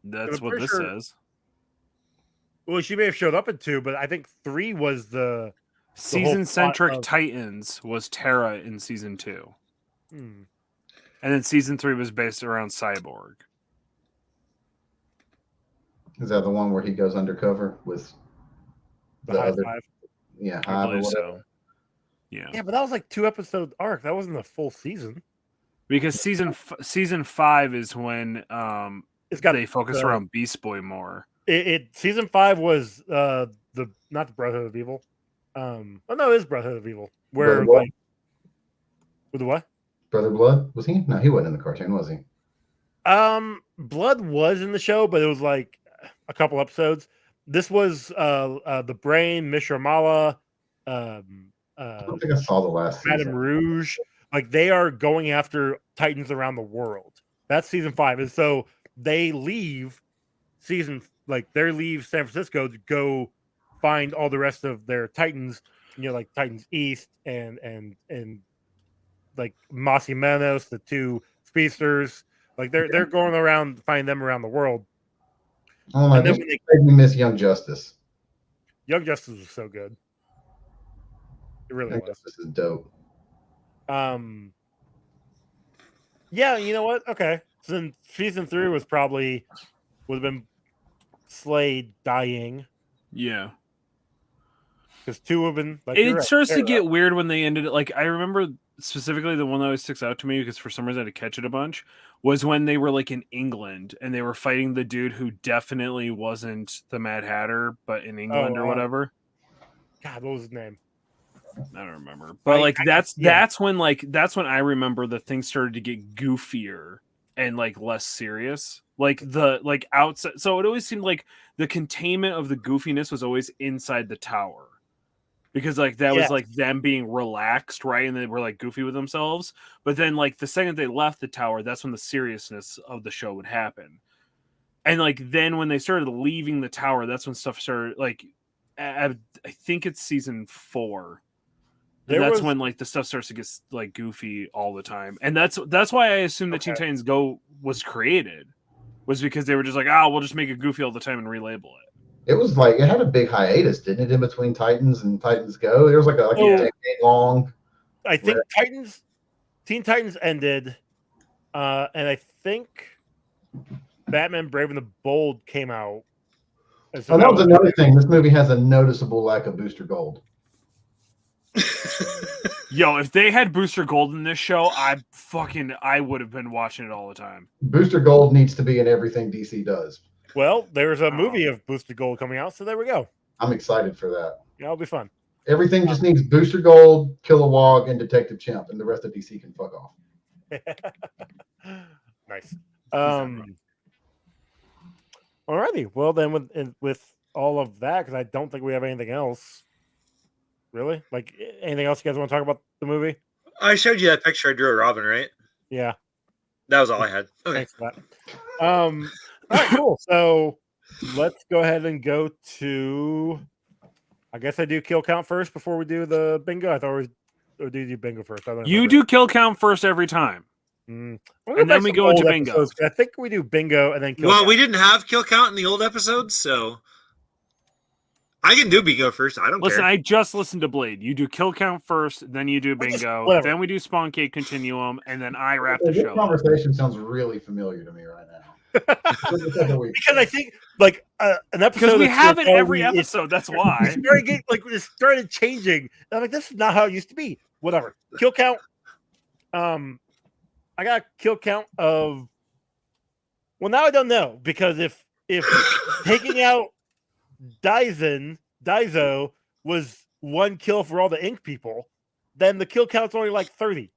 That's I'm what pretty this sure- says. Well, she may have showed up in 2, but I think 3 was the Season centric plot of- Titans was Tara in season 2. Hmm. And then season 3 was based around Cyborg. Is that the one where he goes undercover with the the high other? five. Yeah, I Hive or believe whatever. so. Yeah. Yeah, but that was like 2-episode arc. That wasn't a full season. Because season 5 is when It's got they focus the- around Beast Boy more. season 5 was the not the Brotherhood of Evil. Oh no, it is Brotherhood of Evil. Where Brother Blood? like with the what? Brother Blood, was he? No, he wasn't in the cartoon, was he? Blood was in the show, but it was like a couple episodes. This was the Brain, Mishra Mala, I don't think I saw the last Madame season. Rouge. Like they are going after Titans around the world. That's season 5, and so they leave they leave San Francisco to go find all the rest of their Titans. You know, like Titans East and like Mossy Manos, the 2 speedsters. Like they're going around to find them around the world. Oh my, And then this when they, made me miss Young Justice. Young Justice was so good. It really Young was. Justice is dope. Yeah, you know what? Okay. So then season 3 would have been Slade dying Yeah. because 2 would have been like It you're right, starts to Tara. get weird when they ended it. Like I remember specifically the one that always sticks out to me because for some reason I had to catch it a bunch was when they were like in England and they were fighting the dude who definitely wasn't the Mad Hatter, but in England or whatever. God, what was his name? I don't remember. But like that's when I remember the things started to get goofier and like less serious. Like the like outside, so it always seemed like the containment of the goofiness was always inside the tower. Because like that was like them being relaxed, right? And they were like goofy with themselves. But then like the second they left the tower, that's when the seriousness of the show would happen. And like then when they started leaving the tower, that's when stuff started like I think it's season 4. That's when like the stuff starts to get like goofy all the time. And that's why I assume that Teen Titans Go was created. Was because they were just like, we'll just make it goofy all the time and relabel it. It was like it had a big hiatus, didn't it, in between Titans and Titans Go? There was like a decade long. I think Teen Titans ended, and I think Batman Brave and the Bold came out. And so that was another thing. This movie has a noticeable lack of Booster Gold. Yo, if they had Booster Gold in this show, I would have been watching it all the time. Booster Gold needs to be in everything DC does. Well, there's a movie of Booster Gold coming out, so there we go. I'm excited for that. Yeah, it'll be fun. Everything just needs Booster Gold, Kilowog, and Detective Chimp, and the rest of DC can fuck off. Nice. Alrighty. Well, then with all of that, because I don't think we have anything else. Really? Like anything else you guys want to talk about the movie? I showed you that picture I drew of Robin, right? Yeah. That was all I had. Okay. Thanks for that. All right, cool. So let's go ahead and go to. I guess I do kill count first before we do the bingo. I thought or do you do bingo first? I don't You remember. do kill count first every time. And then we go into bingo. I think we do bingo and then kill Well, count. we didn't have kill count in the old episodes, so I can do bingo first. I don't Listen, care. I just listened to Blade. You do kill count first, then you do bingo, whatever. then we do Spawn Cake Continuum, and then I wrap the This show. conversation sounds really familiar to me right now. Because I think like an episode Because we or two have it ago, every episode. That's why. it started changing. And I'm like, this is not how it used to be. Whatever. Kill count. I got a kill count of. Well, now I don't know because if if taking out Daizo was 1 kill for all the ink people, then the kill count's only like 30.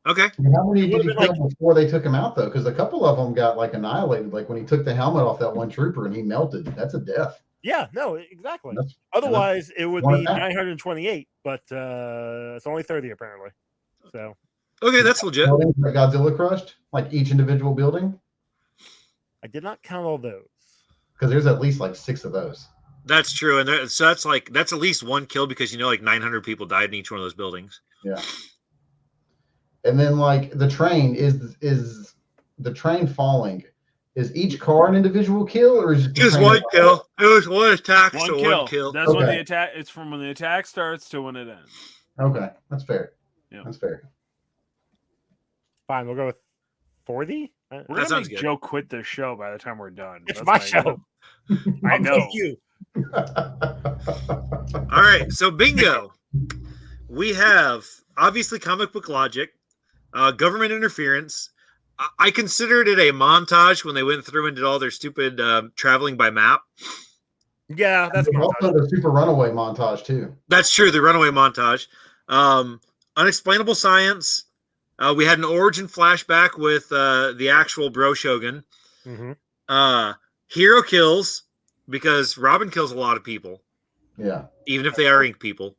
Okay. How many It did he would've kill been before they took him out, though? Because a couple of them got like annihilated. Like when he took the helmet off that one trooper and he melted. That's a death. Yeah, no, exactly. That's- Otherwise, it would one be attack. 928, but it's only 30 apparently. So Okay, that's legit. buildings that Godzilla crushed, like each individual building, I did not count all those. because there's at least like 6 of those. That's true, and so that's at least 1 kill because like 900 people died in each one of those buildings. Yeah. And then like the train is the train falling. Is each car an individual kill, or is it Just 1 kill. It was 1 attack, One so kill. 1 kill. That's when Okay. the attack. It's from when the attack starts to when it ends. Okay, that's fair. Yeah. That's fair. Fine, we'll go with 40. We're That gonna sounds make good. Joe quit this show by the time we're done. It's That's my idea. show. I know. Thank you. All right, so bingo. We have obviously comic book logic, government interference. I considered it a montage when they went through and did all their stupid traveling by map. Yeah, that's There's also the Super Runaway montage too. That's true, the runaway montage. Unexplainable science. We had an origin flashback with the actual Bro Shogun. Mhm. Hero kills, because Robin kills a lot of people, Yeah. even if they are ink people.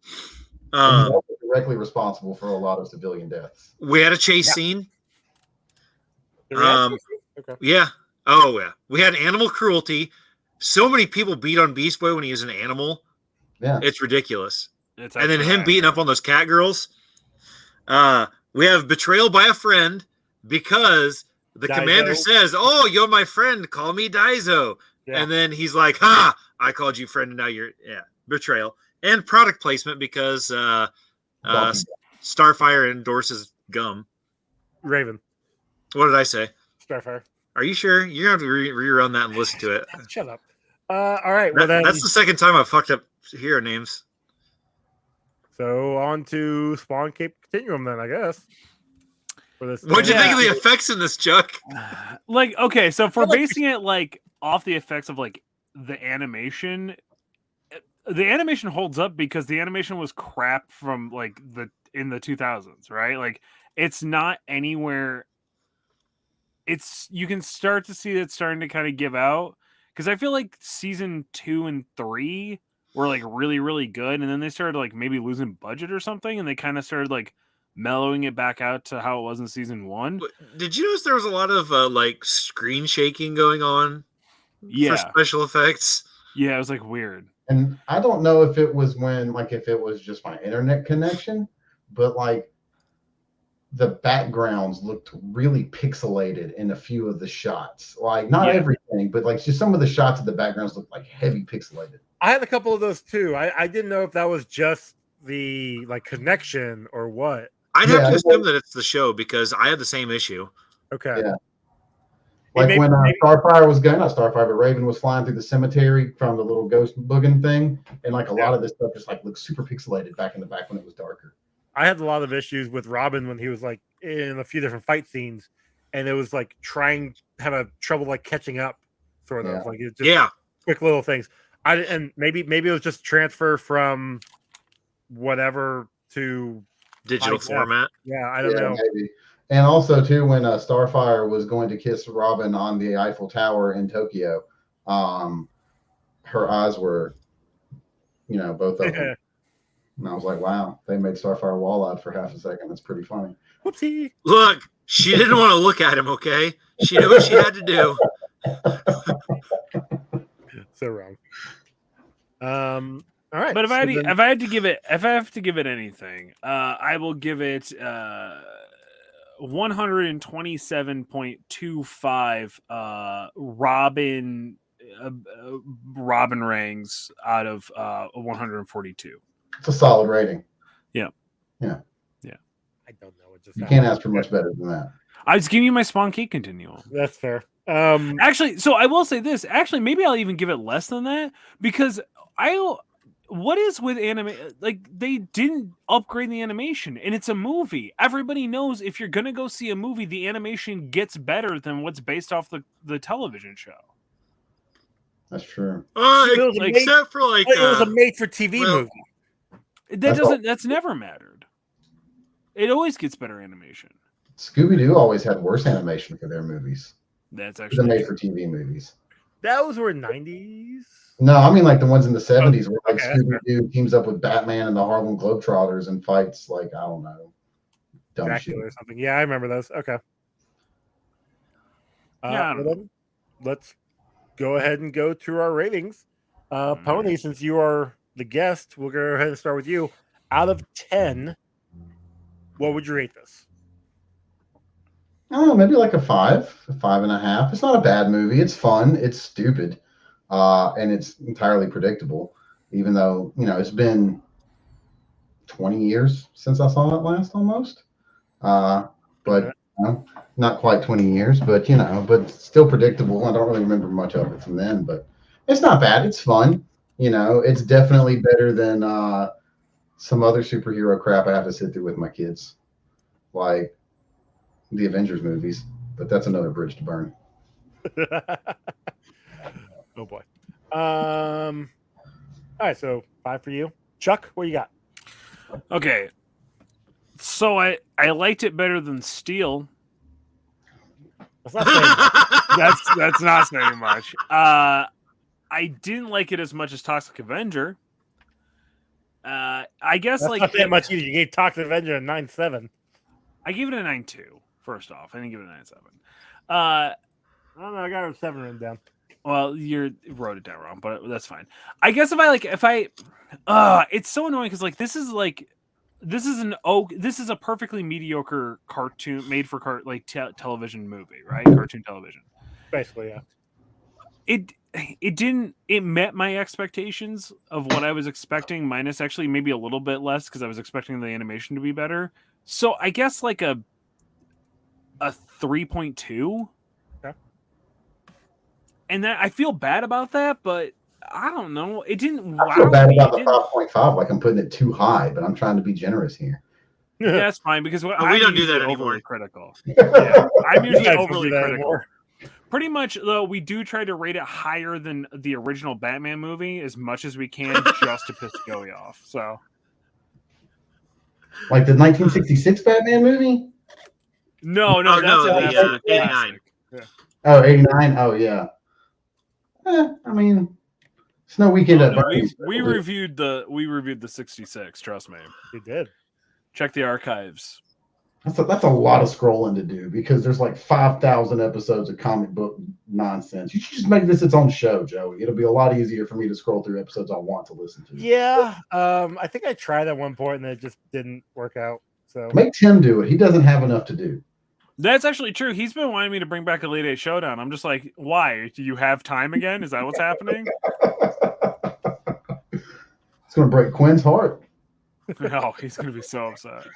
And he's also directly responsible for a lot of civilian deaths. We had a chase Yeah. scene. The reaction? Okay. Yeah. Oh, yeah. We had animal cruelty. So many people beat on Beast Boy when he was an animal. Yeah. It's ridiculous. It's And then actually him beating up on those cat girls. We have betrayal by a friend because the Daizo. commander says, "Oh, you're my friend. Call me Daizo." Yeah. And then he's like, "Ha! I called you friend, and now you're betrayal." And product placement because Starfire endorses gum. Raven. What did I say? Starfire. Are you sure? You're gonna have to rerun that and listen to it. Shut up. All right. Well, then. That's the second time I've fucked up hero names. So on to Spawn Cape Continuum then, I guess. For this. What'd you think of the Yeah. effects in this, Chuck? Like, okay, so if we're I like basing it like off the effects of like the animation holds up because the animation was crap from like in the 2000s, right? Like it's not anywhere. You can start to see it starting to kind of give out because I feel like season 2 and 3 were like really, really good, and then they started like maybe losing budget or something, and they kind of started like mellowing it back out to how it was in season 1. Did you notice there was a lot of like screen shaking going on Yeah, for special effects? yeah, it was like weird. And I don't know if it was if it was just my internet connection, but like the backgrounds looked really pixelated in a few of the shots. Like not Yeah. everything, but like just some of the shots of the backgrounds looked like heavy pixelated. I had a couple of those too. I didn't know if that was just the like connection or what. I'd have Yeah, to it assume that it's the show because I had the same issue. Okay. Yeah. Hey, Like when Starfire was going, not Starfire, but Raven was flying through the cemetery from the little ghost boogin thing, and like a lot of this stuff just like looked super pixelated back in the back when it was darker. I had a lot of issues with Robin when he was like in a few different fight scenes, and it was like have a trouble like catching up, sort of Yeah. like it just Yeah. quick little things. And maybe it was just transfer from whatever to Digital Yeah. format. I don't know. Maybe. And also too, when Starfire was going to kiss Robin on the Eiffel Tower in Tokyo, her eyes were, both of them. And I was like, wow, they made Starfire wall-eyed for half a second. That's pretty funny. Whoopsie. Look, she didn't want to look at him, okay? She knew what she had to do. So wrong. All right. But if so I then- have to give it anything, I will give it 127.25 Robin rings out of 142. It's a solid rating. I don't know. It just You can't ask for much better than that. I was giving you my Spawn Cake continuum. That's fair. Actually, so I will say this. Actually, maybe I'll even give it less than that because what is with anime? Like they didn't upgrade the animation, and it's a movie. Everybody knows if you're gonna go see a movie, the animation gets better than what's based off the television show. That's true. was a Except for like But it was a made-for-TV well, movie. That's never mattered. It always gets better animation. Scooby-Doo always had worse animation for their movies That's than actually made-for-TV movies. Those were 90s. No, I mean like the ones in the 70s where like okay, Scooby-Doo teams up with Batman and the Harlem Globetrotters and fights like, I don't know, dumb Dracula shit. or something. Yeah, I remember those. Okay. Yeah, I don't know. Well, let's go ahead and go through our ratings. Pony, since you are the guest, we'll go ahead and start with you. Out of 10, what would you rate this? I don't know, maybe like a 5.5. It's not a bad movie. It's fun. It's stupid. And it's entirely predictable, even though, it's been 20 years since I saw it last almost. But not quite 20 years, but but still predictable. I don't really remember much of it from then, but it's not bad. It's fun. It's definitely better than some other superhero crap I have to sit through with my kids, like the Avengers movies. But that's another bridge to burn. Oh boy. All right, so 5 for you. Chuck, what you got? Okay. So I liked it better than Steel. That's not saying much. That's not saying much. I didn't like it as much as Toxic Avenger. I guess That's like not that much either. You gave Toxic Avenger a 9.7. I gave it a 9.2. First off, I didn't give it a 9.7. I don't know. I got a 7 written down. Well, you wrote it down wrong, but that's fine. I guess it's so annoying because like this is a perfectly mediocre cartoon made for television movie, right? Cartoon television. Basically, yeah. It met my expectations of what I was expecting, minus actually maybe a little bit less because I was expecting the animation to be better. So I guess like a 3.2. Okay. And that I feel bad about that, but I don't know. It didn't. I feel bad about the 5.5, like I'm putting it too high, but I'm trying to be generous here. Yeah, that's fine because we don't do that anymore. Overly critical. Yeah, I'm usually guys don't overly do that critical. anymore. Pretty much, though, we do try to rate it higher than the original Batman movie as much as we can, just to piss Joey off. So, like the 1966 Batman movie? No, the 89. Yeah. Oh, 89. Oh, yeah. I mean, it's no weekend at Bernie's. We reviewed the 66. Trust me, You did. check the archives. That's a lot of scrolling to do because there's like 5,000 episodes of comic book nonsense. You should just make this its own show, Joey. It'll be a lot easier for me to scroll through episodes I want to listen to. Yeah. I think I tried at one point and it just didn't work out. So Make Tim do it. He doesn't have enough to do. That's actually true. He's been wanting me to bring back a Late 8 Showdown. I'm just like, why? Do you have time again? Is that what's happening? It's going to break Quinn's heart. No, he's going to be so upset.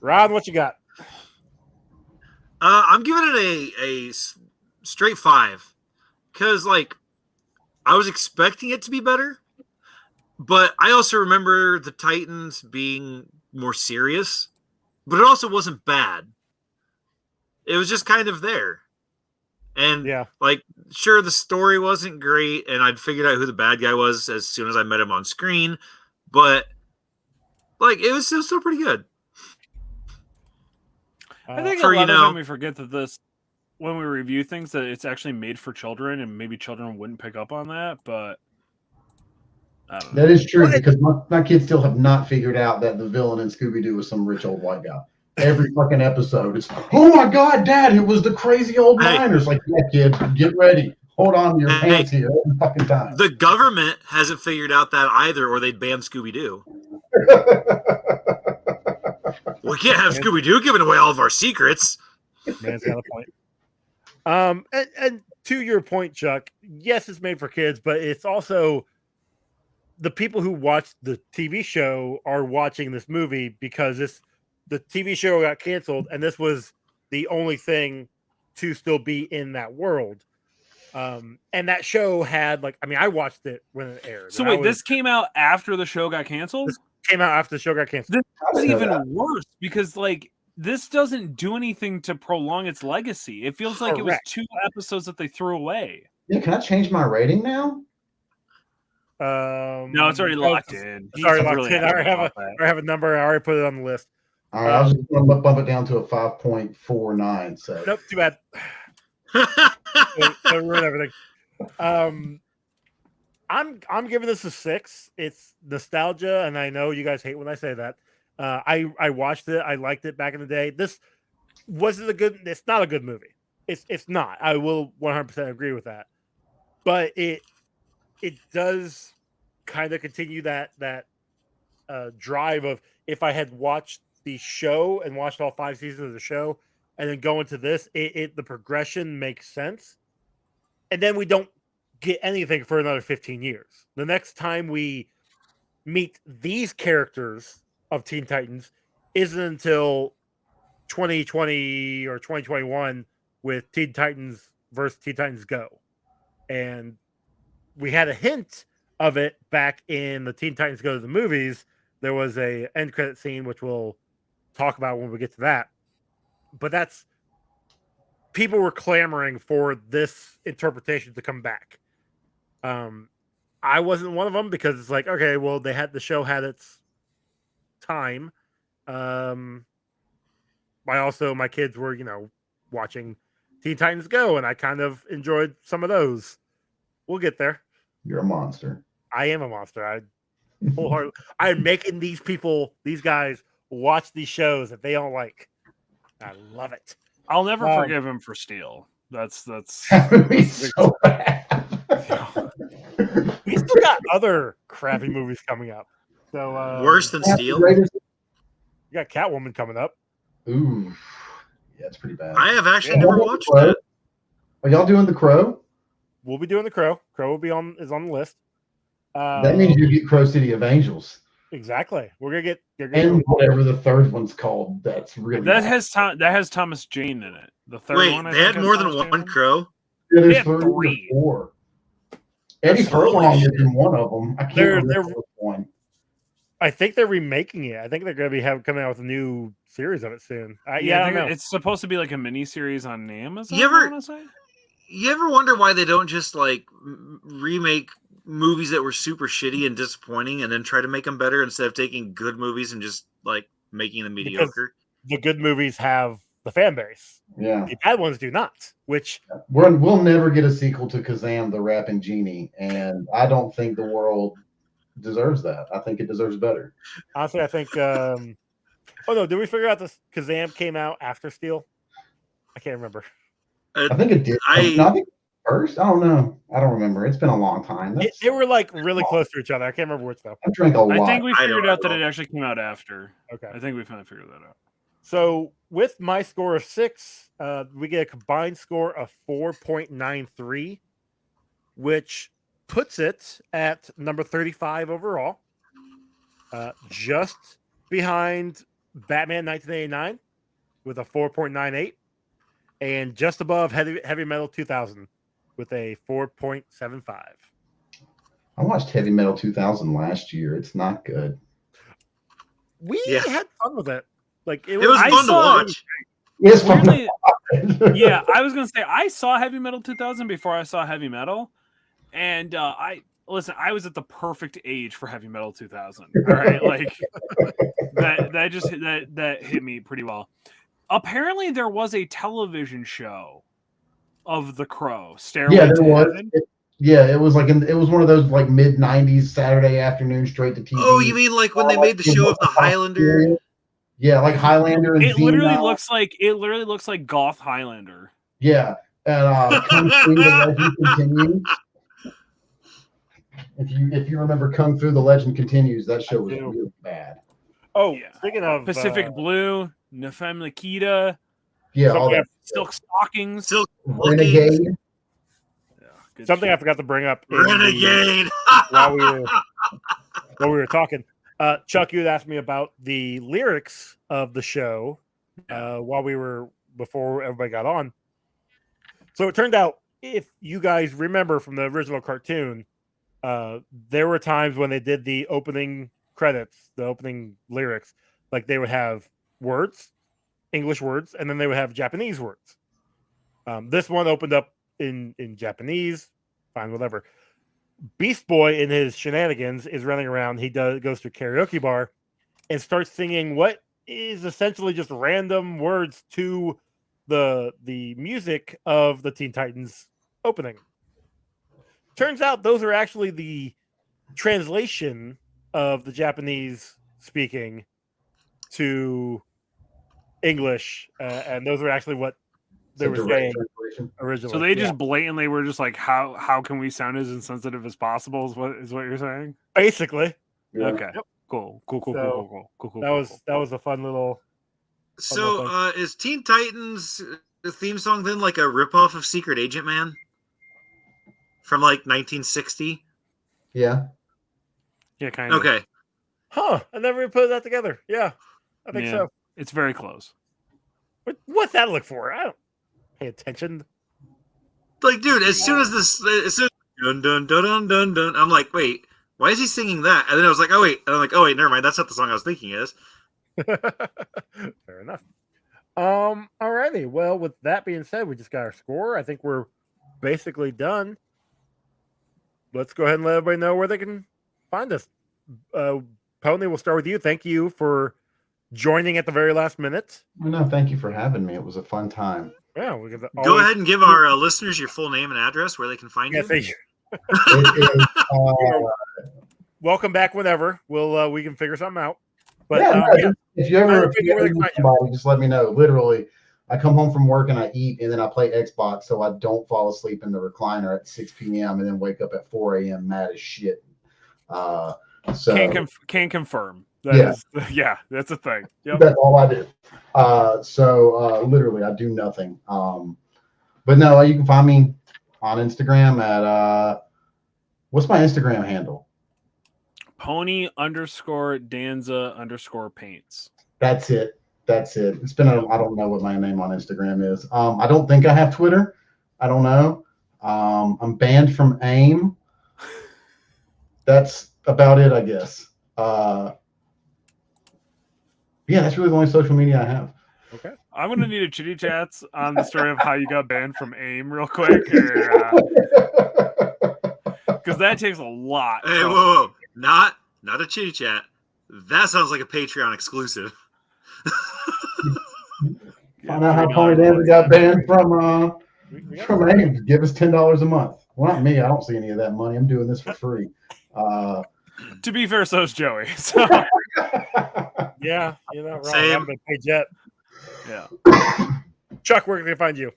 Ron, what you got? I'm giving it a straight 5 because like I was expecting it to be better, but I also remember the Titans being more serious, but it also wasn't bad. It was just kind of there. And like, sure, the story wasn't great, and I'd figured out who the bad guy was as soon as I met him on screen, but like, it was still pretty good. I think a lot of time we forget that when we review things, that it's actually made for children, and maybe children wouldn't pick up on that, but I don't know. That is true because my kids still have not figured out that the villain in Scooby-Doo was some rich old white guy. Every fucking episode is, oh my God, Dad, it was the crazy old miners. Like, yeah, kid, get ready. Hold on to your pants here every fucking time. The government hasn't figured out that either, or they'd ban Scooby-Doo. We can't have Scooby-Doo giving away all of our secrets. Man's got a point. And to your point, Chuck, yes, it's made for kids, but it's also the people who watch the TV show are watching this movie because the TV show got canceled, and this was the only thing to still be in that world. And that show had I watched it when it aired. So wait, this came out after the show got canceled? This came out after the show got canceled. This is even worse because this doesn't do anything to prolong its legacy. It feels like it was 2 episodes that they threw away. Yeah, can I change my rating now? No, it's already locked in. It's already He's locked really in. I happy already have about that. I have a number. I already put it on the list. All right, I was just going to bump it down to a 5.49. So Nope, too bad. It'll ruin everything. I'm giving this a 6. It's nostalgia, and I know you guys hate when I say that. I watched it. I liked it back in the day. This wasn't a good. It's not a good movie. It's not. I will 100% agree with that. But it does kind of continue that drive of, if I had watched the show and watched all 5 seasons of the show and then go into this, the progression makes sense. And then we don't get anything for another 15 years. The next time we meet these characters of Teen Titans isn't until 2020 or 2021 with Teen Titans versus Teen Titans Go. And we had a hint of it back in the Teen Titans Go to the movies. There was a end credit scene, which we'll talk about when we get to that. But that's, people were clamoring for this interpretation to come back. I wasn't one of them, because it's like, okay, well, the show had its time. My kids were, watching Teen Titans Go, and I kind of enjoyed some of those. We'll get there. you're a monster. I am a monster. I'm making these guys watch these shows that they don't like. I love it. I'll never forgive him for Steel. That's That would be so bad. We still got other crappy movies coming up. So Worse than Steel. you got Catwoman coming up. Ooh, yeah, it's pretty bad. I have actually Yeah. never watched Crow? it. Are y'all doing The Crow? We'll be doing The Crow. Crow will be on the list. That means you get Crow City of Angels Exactly. We're gonna get. and whatever the third one's called. That's really that bad. has Thomas Jane in it. The third Wait, one. I they think had has more than Thomas Jane one in it. Crow? Yeah, They there's had 3 3. or 4. Eddie Furlong is in one of them. I can't remember which one. I think they're remaking it. I think they're gonna be coming out with a new series of it soon. I don't know. It's supposed to be like a mini series on Amazon. You ever- I wanna say? You ever wonder why they don't just like remake movies that were super shitty and disappointing and then try to make them better instead of taking good movies and just like making them mediocre? The good movies have the fan base. Yeah, The bad ones do not. Which we'll never get a sequel to Kazam the Rapping Genie, and I don't think the world deserves that. I think it deserves better. honestly, I think. Oh no! Did we figure out this Kazam came out after Steel? I can't remember. I think it did. I think first. I don't know. I don't remember. It's been a long time. They were like really close to each other. I can't remember which though. I drank a lot. I think we I figured don't out that know. it actually came out after. Okay. I think we finally figured that out. So with my score of 6, we get a combined score of 4.93, which puts it at number 35 overall, just behind Batman 1989 with a 4.98, and just above Heavy Metal 2000 with a 4.75. I watched Heavy Metal 2000 last year. It's not good. We Yeah. had fun with it. Like It was I fun to saw- watch. It's fun. Weirdly, yeah, I was gonna say I saw Heavy Metal 2000 before I saw Heavy Metal, and I was at the perfect age for Heavy Metal 2000. All right, like that hit me pretty well. Apparently, there was a television show of The Crow. Stairway Yeah, to there was. Heaven. It was like it was one of those like mid '90s Saturday afternoon straight to TV. Oh, you mean like when they made the show of the Highlander? Yeah, like Highlander and It literally Xena. looks like Goth Highlander. Yeah, and Kung Fu: The Legend Continues. If you remember Kung Fu: The Legend Continues, that show was do. really bad. Oh, Yeah. speaking of Pacific Blue, Nefem Nikita, Yeah, all that Silk Stockings. Silk Renegade. Yeah, good something I shit. forgot to bring up in Renegade. while we were talking. Chuck, you had asked me about the lyrics of the show before everybody got on. So it turned out, if you guys remember from the original cartoon, there were times when they did the opening credits, the opening lyrics, like they would have words, English words, and then they would have Japanese words. This one opened up in Japanese, fine, whatever. Beast Boy in his shenanigans is running around. He goes to a karaoke bar and starts singing what is essentially just random words to the music of the Teen Titans opening. Turns out those are actually the translation of the Japanese speaking to English, and those are actually what they were saying originally. So they just blatantly were just like, how can we sound as insensitive as possible? Is what you're saying? Basically. Yeah. Okay. Yep. Cool. That was a fun little. So, is Teen Titans the theme song then like a ripoff of Secret Agent Man from like 1960? Yeah. Yeah, kind of. Okay. Huh? I never even put that together. Yeah, I think so. It's very close. What's that look for? I don't pay attention. Like, dude, as soon as dun dun dun dun dun dun, I'm like, wait, why is he singing that? And then I was like, oh wait, and I'm like, oh wait, never mind, that's not the song I was thinking it is. Fair enough. Alrighty. Well, with that being said, we just got our score. I think we're basically done. Let's go ahead and let everybody know where they can find us. Pony, we'll start with you. Thank you for joining at the very last minute. No, thank you for having me. It was a fun time. Yeah, we Go ahead and give our listeners your full name and address where they can find you. Thank you. It is, Welcome back whenever. We can figure something out. But if you ever need somebody, just let me know. Literally, I come home from work and I eat, and then I play Xbox so I don't fall asleep in the recliner at 6 p.m. and then wake up at 4 a.m. mad as shit. So can confirm. That's a thing. Yep. That's all I do. Literally, I do nothing. But no, you can find me on Instagram at what's my Instagram handle? Pony_Danza_paints. That's it. It's been I don't know what my name on Instagram is. I don't think I have Twitter. I don't know. I'm banned from AIM. That's about it, I guess. Yeah, that's really the only social media I have. Okay. I'm going to need a chitty chats on the story of how you got banned from AIM real quick. Because that takes a lot. Hey, whoa. Not a chitty chat. That sounds like a Patreon exclusive. Find out how Poniedanza got banned from AIM. Give us $10 a month. Well, not me. I don't see any of that money. I'm doing this for free. To be fair, so is Joey. So. Yeah, you're not wrong. Same. I haven't been paid yet. Yeah. Chuck, where can they find you?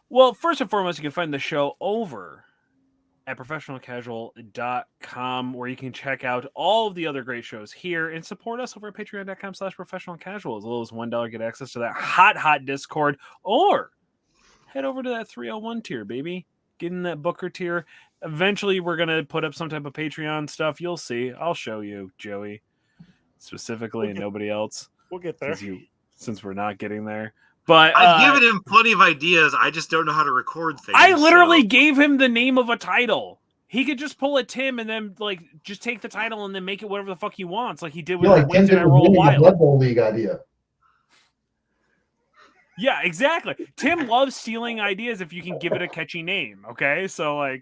Well, first and foremost, you can find the show over at professionalcasual.com, where you can check out all of the other great shows here and support us over at patreon.com/professionalcasual. As little as $1, get access to that hot Discord, or head over to that 301 tier, baby. Get in that Booker tier. Eventually, we're going to put up some type of Patreon stuff. You'll see. I'll show you, Joey, specifically, and nobody else. We'll get there. Since we're not getting there. But I've given him plenty of ideas. I just don't know how to record things. I literally gave him the name of a title. He could just pull a Tim and then just take the title and then make it whatever the fuck he wants, like he did with Tim did I Roll Wild. Blood Bowl League idea. Yeah, exactly. Tim loves stealing ideas if you can give it a catchy name. Okay, so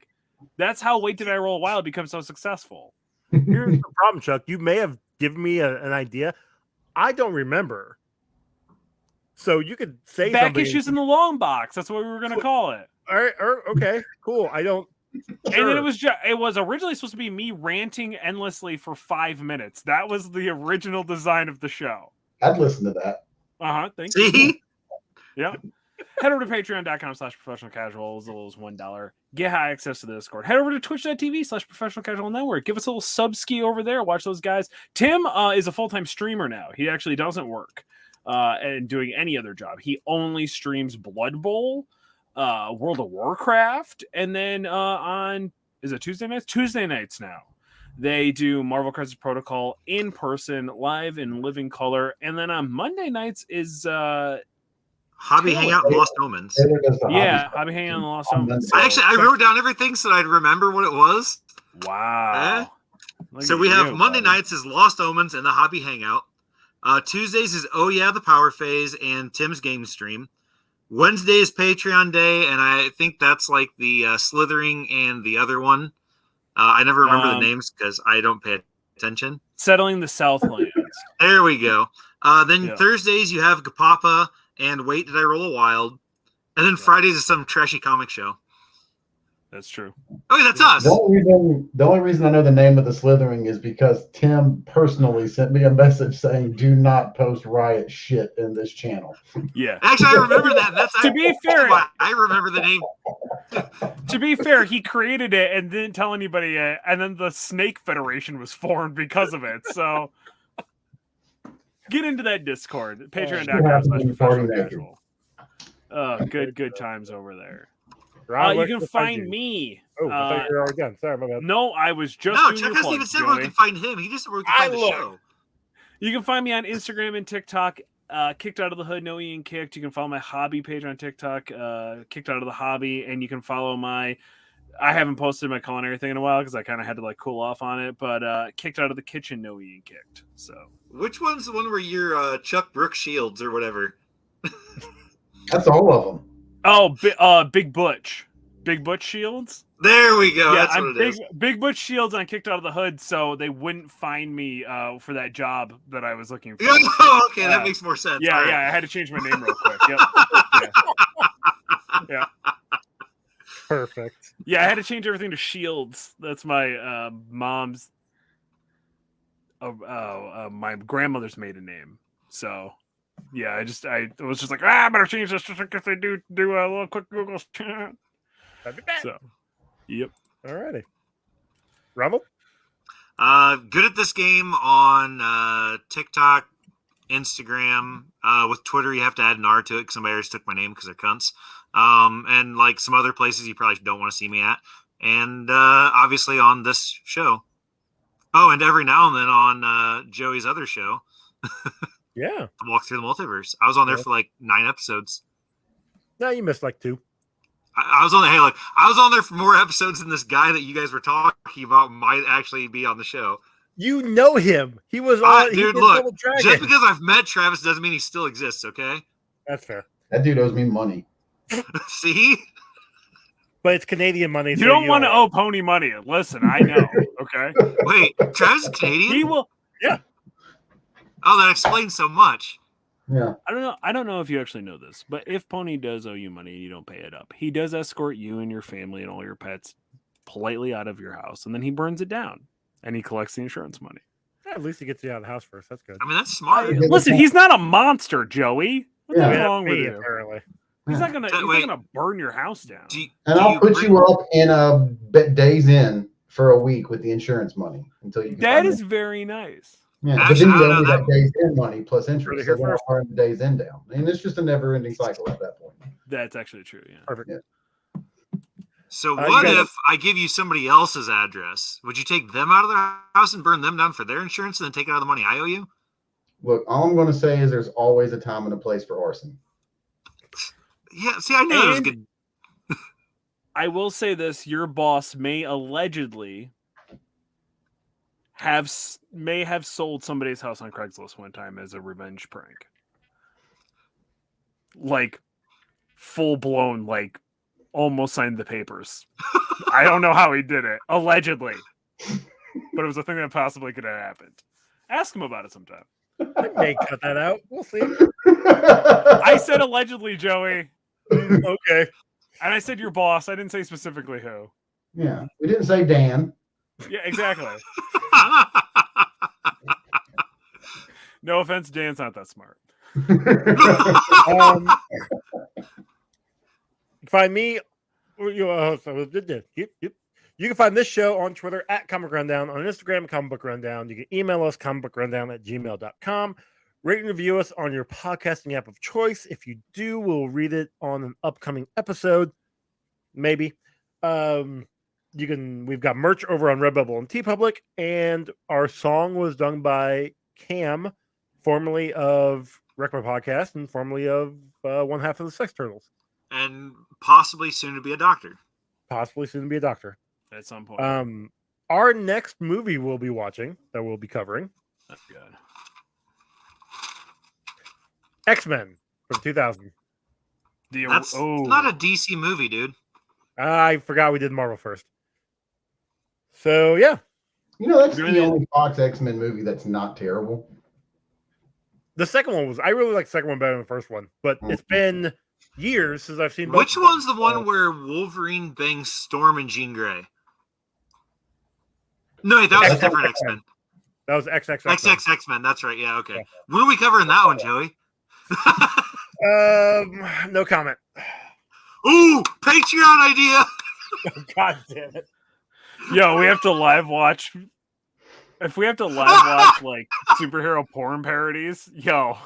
that's how Wait Did I Roll Wild becomes so successful. Here's the problem, Chuck. You may have given me an idea. I don't remember. So you could say Back Issues in the Long Box. That's what we were going to call it. All right. Okay. Cool. I don't. Sure. And then it was originally supposed to be me ranting endlessly for 5 minutes. That was the original design of the show. I'd listen to that. Thank you. Yeah. Head over to patreon.com/professionalcasual, as little as $1. Get high access to the Discord. Head over to twitch.tv/professionalcasual network. Give us a little sub ski over there. Watch those guys. Tim is a full-time streamer now. He actually doesn't work and doing any other job. He only streams Blood Bowl, World of Warcraft, and then on Tuesday nights? Tuesday nights now. They do Marvel Crisis Protocol in person, live in living color, and then on Monday nights is Hobby Hangout and Lost Omens. Yeah, Hobby Hangout and Lost Omens. I wrote down everything so I'd remember what it was. Wow. So we have Monday nights is Lost Omens and the Hobby Hangout. Tuesdays is Oh Yeah, the Power Phase and Tim's Game Stream. Wednesday is Patreon day, and I think that's like the Slithering and the other one. I never remember the names because I don't pay attention. Settling the Southlands. There we go. Then Yeah. Thursdays you have Gapapa and Wait Did I Roll a Wild, and then Fridays is some trashy comic show. That's true. Oh, that's us. The only reason I know the name of the Slithering is because Tim personally sent me a message saying, "Do not post riot shit in this channel." Yeah. Actually, I remember that. That's To be fair, I remember the name. To be fair, he created it and didn't tell anybody yet, and then the Snake Federation was formed because of it. So get into that Discord. Patreon.com/professional casual. Good times over there. You can find me. Oh, I thought you were already done. Sorry, my bad. No, I was just No, doing Chuck your hasn't plug, even said where we Joey. can find him. He just said where we can find the show. You can find me on Instagram and TikTok. Kicked Out of the Hood, No Ian Kicked. You can follow my hobby page on TikTok, Kicked Out of the Hobby, and you can follow my. I haven't posted my culinary thing in a while because I kind of had to like cool off on it, but Kicked Out of the Kitchen, No Ian Kicked. So which one's the one where you're Chuck Brooke Shields or whatever? That's all of them. Oh, Big Butch. Big Butch Shields. There we go. Yeah, That's what it is. Big Butch Shields on Kicked Out of the Hood, so they wouldn't find me for that job that I was looking for. Oh, okay, that makes more sense. Yeah, I had to change my name real quick. Yep. Yeah. Perfect. Yeah, I had to change everything to Shields. That's my mom's, my grandmother's maiden name. So, yeah, I was just like, I better change this just in case they do a little quick Google. So, yep. Alrighty. Rumble? Good at this game on TikTok, Instagram. With Twitter, you have to add an R to it because somebody already took my name because they're cunts. And like some other places you probably don't want to see me at. And obviously on this show. Oh, and every now and then on Joey's other show. Yeah. Walk Through the Multiverse. I was on there for like 9 episodes. No, you missed like 2. I was on there. Hey, look, I was on there for more episodes than this guy that you guys were talking about might actually be on the show. You know him. He was on. Dude, look, just because I've met Travis doesn't mean he still exists. Okay, that's fair. That dude owes me money. See, but it's Canadian money. You don't want to owe Pony money. Listen, I know. Okay. Wait, Travis is Canadian? He will. Yeah. Oh, that explains so much. Yeah. I don't know if you actually know this, but if Pony does owe you money and you don't pay it up, he does escort you and your family and all your pets politely out of your house, and then he burns it down and he collects the insurance money. Yeah, at least he gets you out of the house first. That's good. I mean, that's smart. Listen, he's not a monster, Joey. What's wrong with you? Apparently. He's not gonna burn your house down. I'll put you up in Days Inn for a week with the insurance money until you. That is very nice. Yeah, but then you owe me that Days Inn money plus interest. So then I'll burn the Days Inn down, and it's just a never-ending cycle at that point. That's actually true. Yeah. Perfect. Yeah. So what if I give you somebody else's address? Would you take them out of their house and burn them down for their insurance, and then take out the money I owe you? Look, all I'm going to say is there's always a time and a place for arson. Yeah, see, I knew it was good. I will say this: your boss may allegedly have sold somebody's house on Craigslist one time as a revenge prank, like full blown, like almost signed the papers. I don't know how he did it, allegedly, but it was a thing that possibly could have happened. Ask him about it sometime. I may cut that out. We'll see. I said allegedly, Joey. Okay. And I said your boss. I didn't say specifically who. Yeah, we didn't say Dan. Yeah, exactly. No offense, Dan's not that smart. Find me. You can find this show on Twitter at Comic Rundown, on Instagram, Comic Book Rundown. You can email us, comicbookrundown@gmail.com. Rate and review us on your podcasting app of choice. If you do, we'll read it on an upcoming episode. Maybe. We've got merch over on Redbubble and TeePublic, and our song was done by Cam, formerly of Wreck My Podcast and formerly of one half of the Sex Turtles. And possibly soon to be a doctor. Possibly soon to be a doctor. At some point. Our next movie we'll be watching, that we'll be covering. That's good. X-Men from 2000. That's not a DC movie, dude. I forgot we did Marvel first. So yeah, That's the only Fox X-Men movie that's not terrible. the second one was. I really like the second one better than the first one, but it's been years since I've seen. Which one's the one where Wolverine bangs Storm and Jean Grey? No, wait, that was a different X-Men. That was X-Men. That's right. Yeah. Okay. When are we covering that one, Joey? No comment. Ooh, Patreon idea. God damn it. Yo, we have to live watch. If we have to live watch like superhero porn parodies, yo.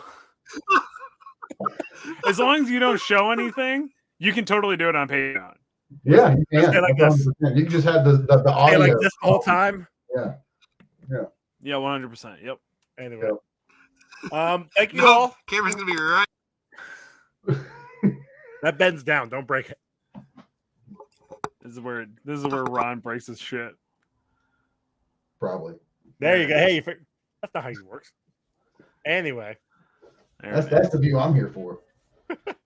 As long as you don't show anything, you can totally do it on Patreon. Yeah, you can. Like this. You can just have the audio like this the whole time. Yeah. Yeah, 100%. Yep. Anyway. Thank you all. Camera's gonna be right. That bends down. Don't break it. This is where Ron breaks his shit. Probably. There you go. Hey, that's not how it works. Anyway. That's the view I'm here for.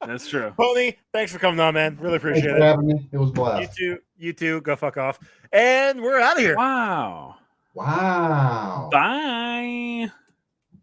That's true. Pony, thanks for coming on, man. Really appreciate Thanks for having me. It was a blast. You too. Go fuck off. And we're out of here. Wow. Wow. Bye.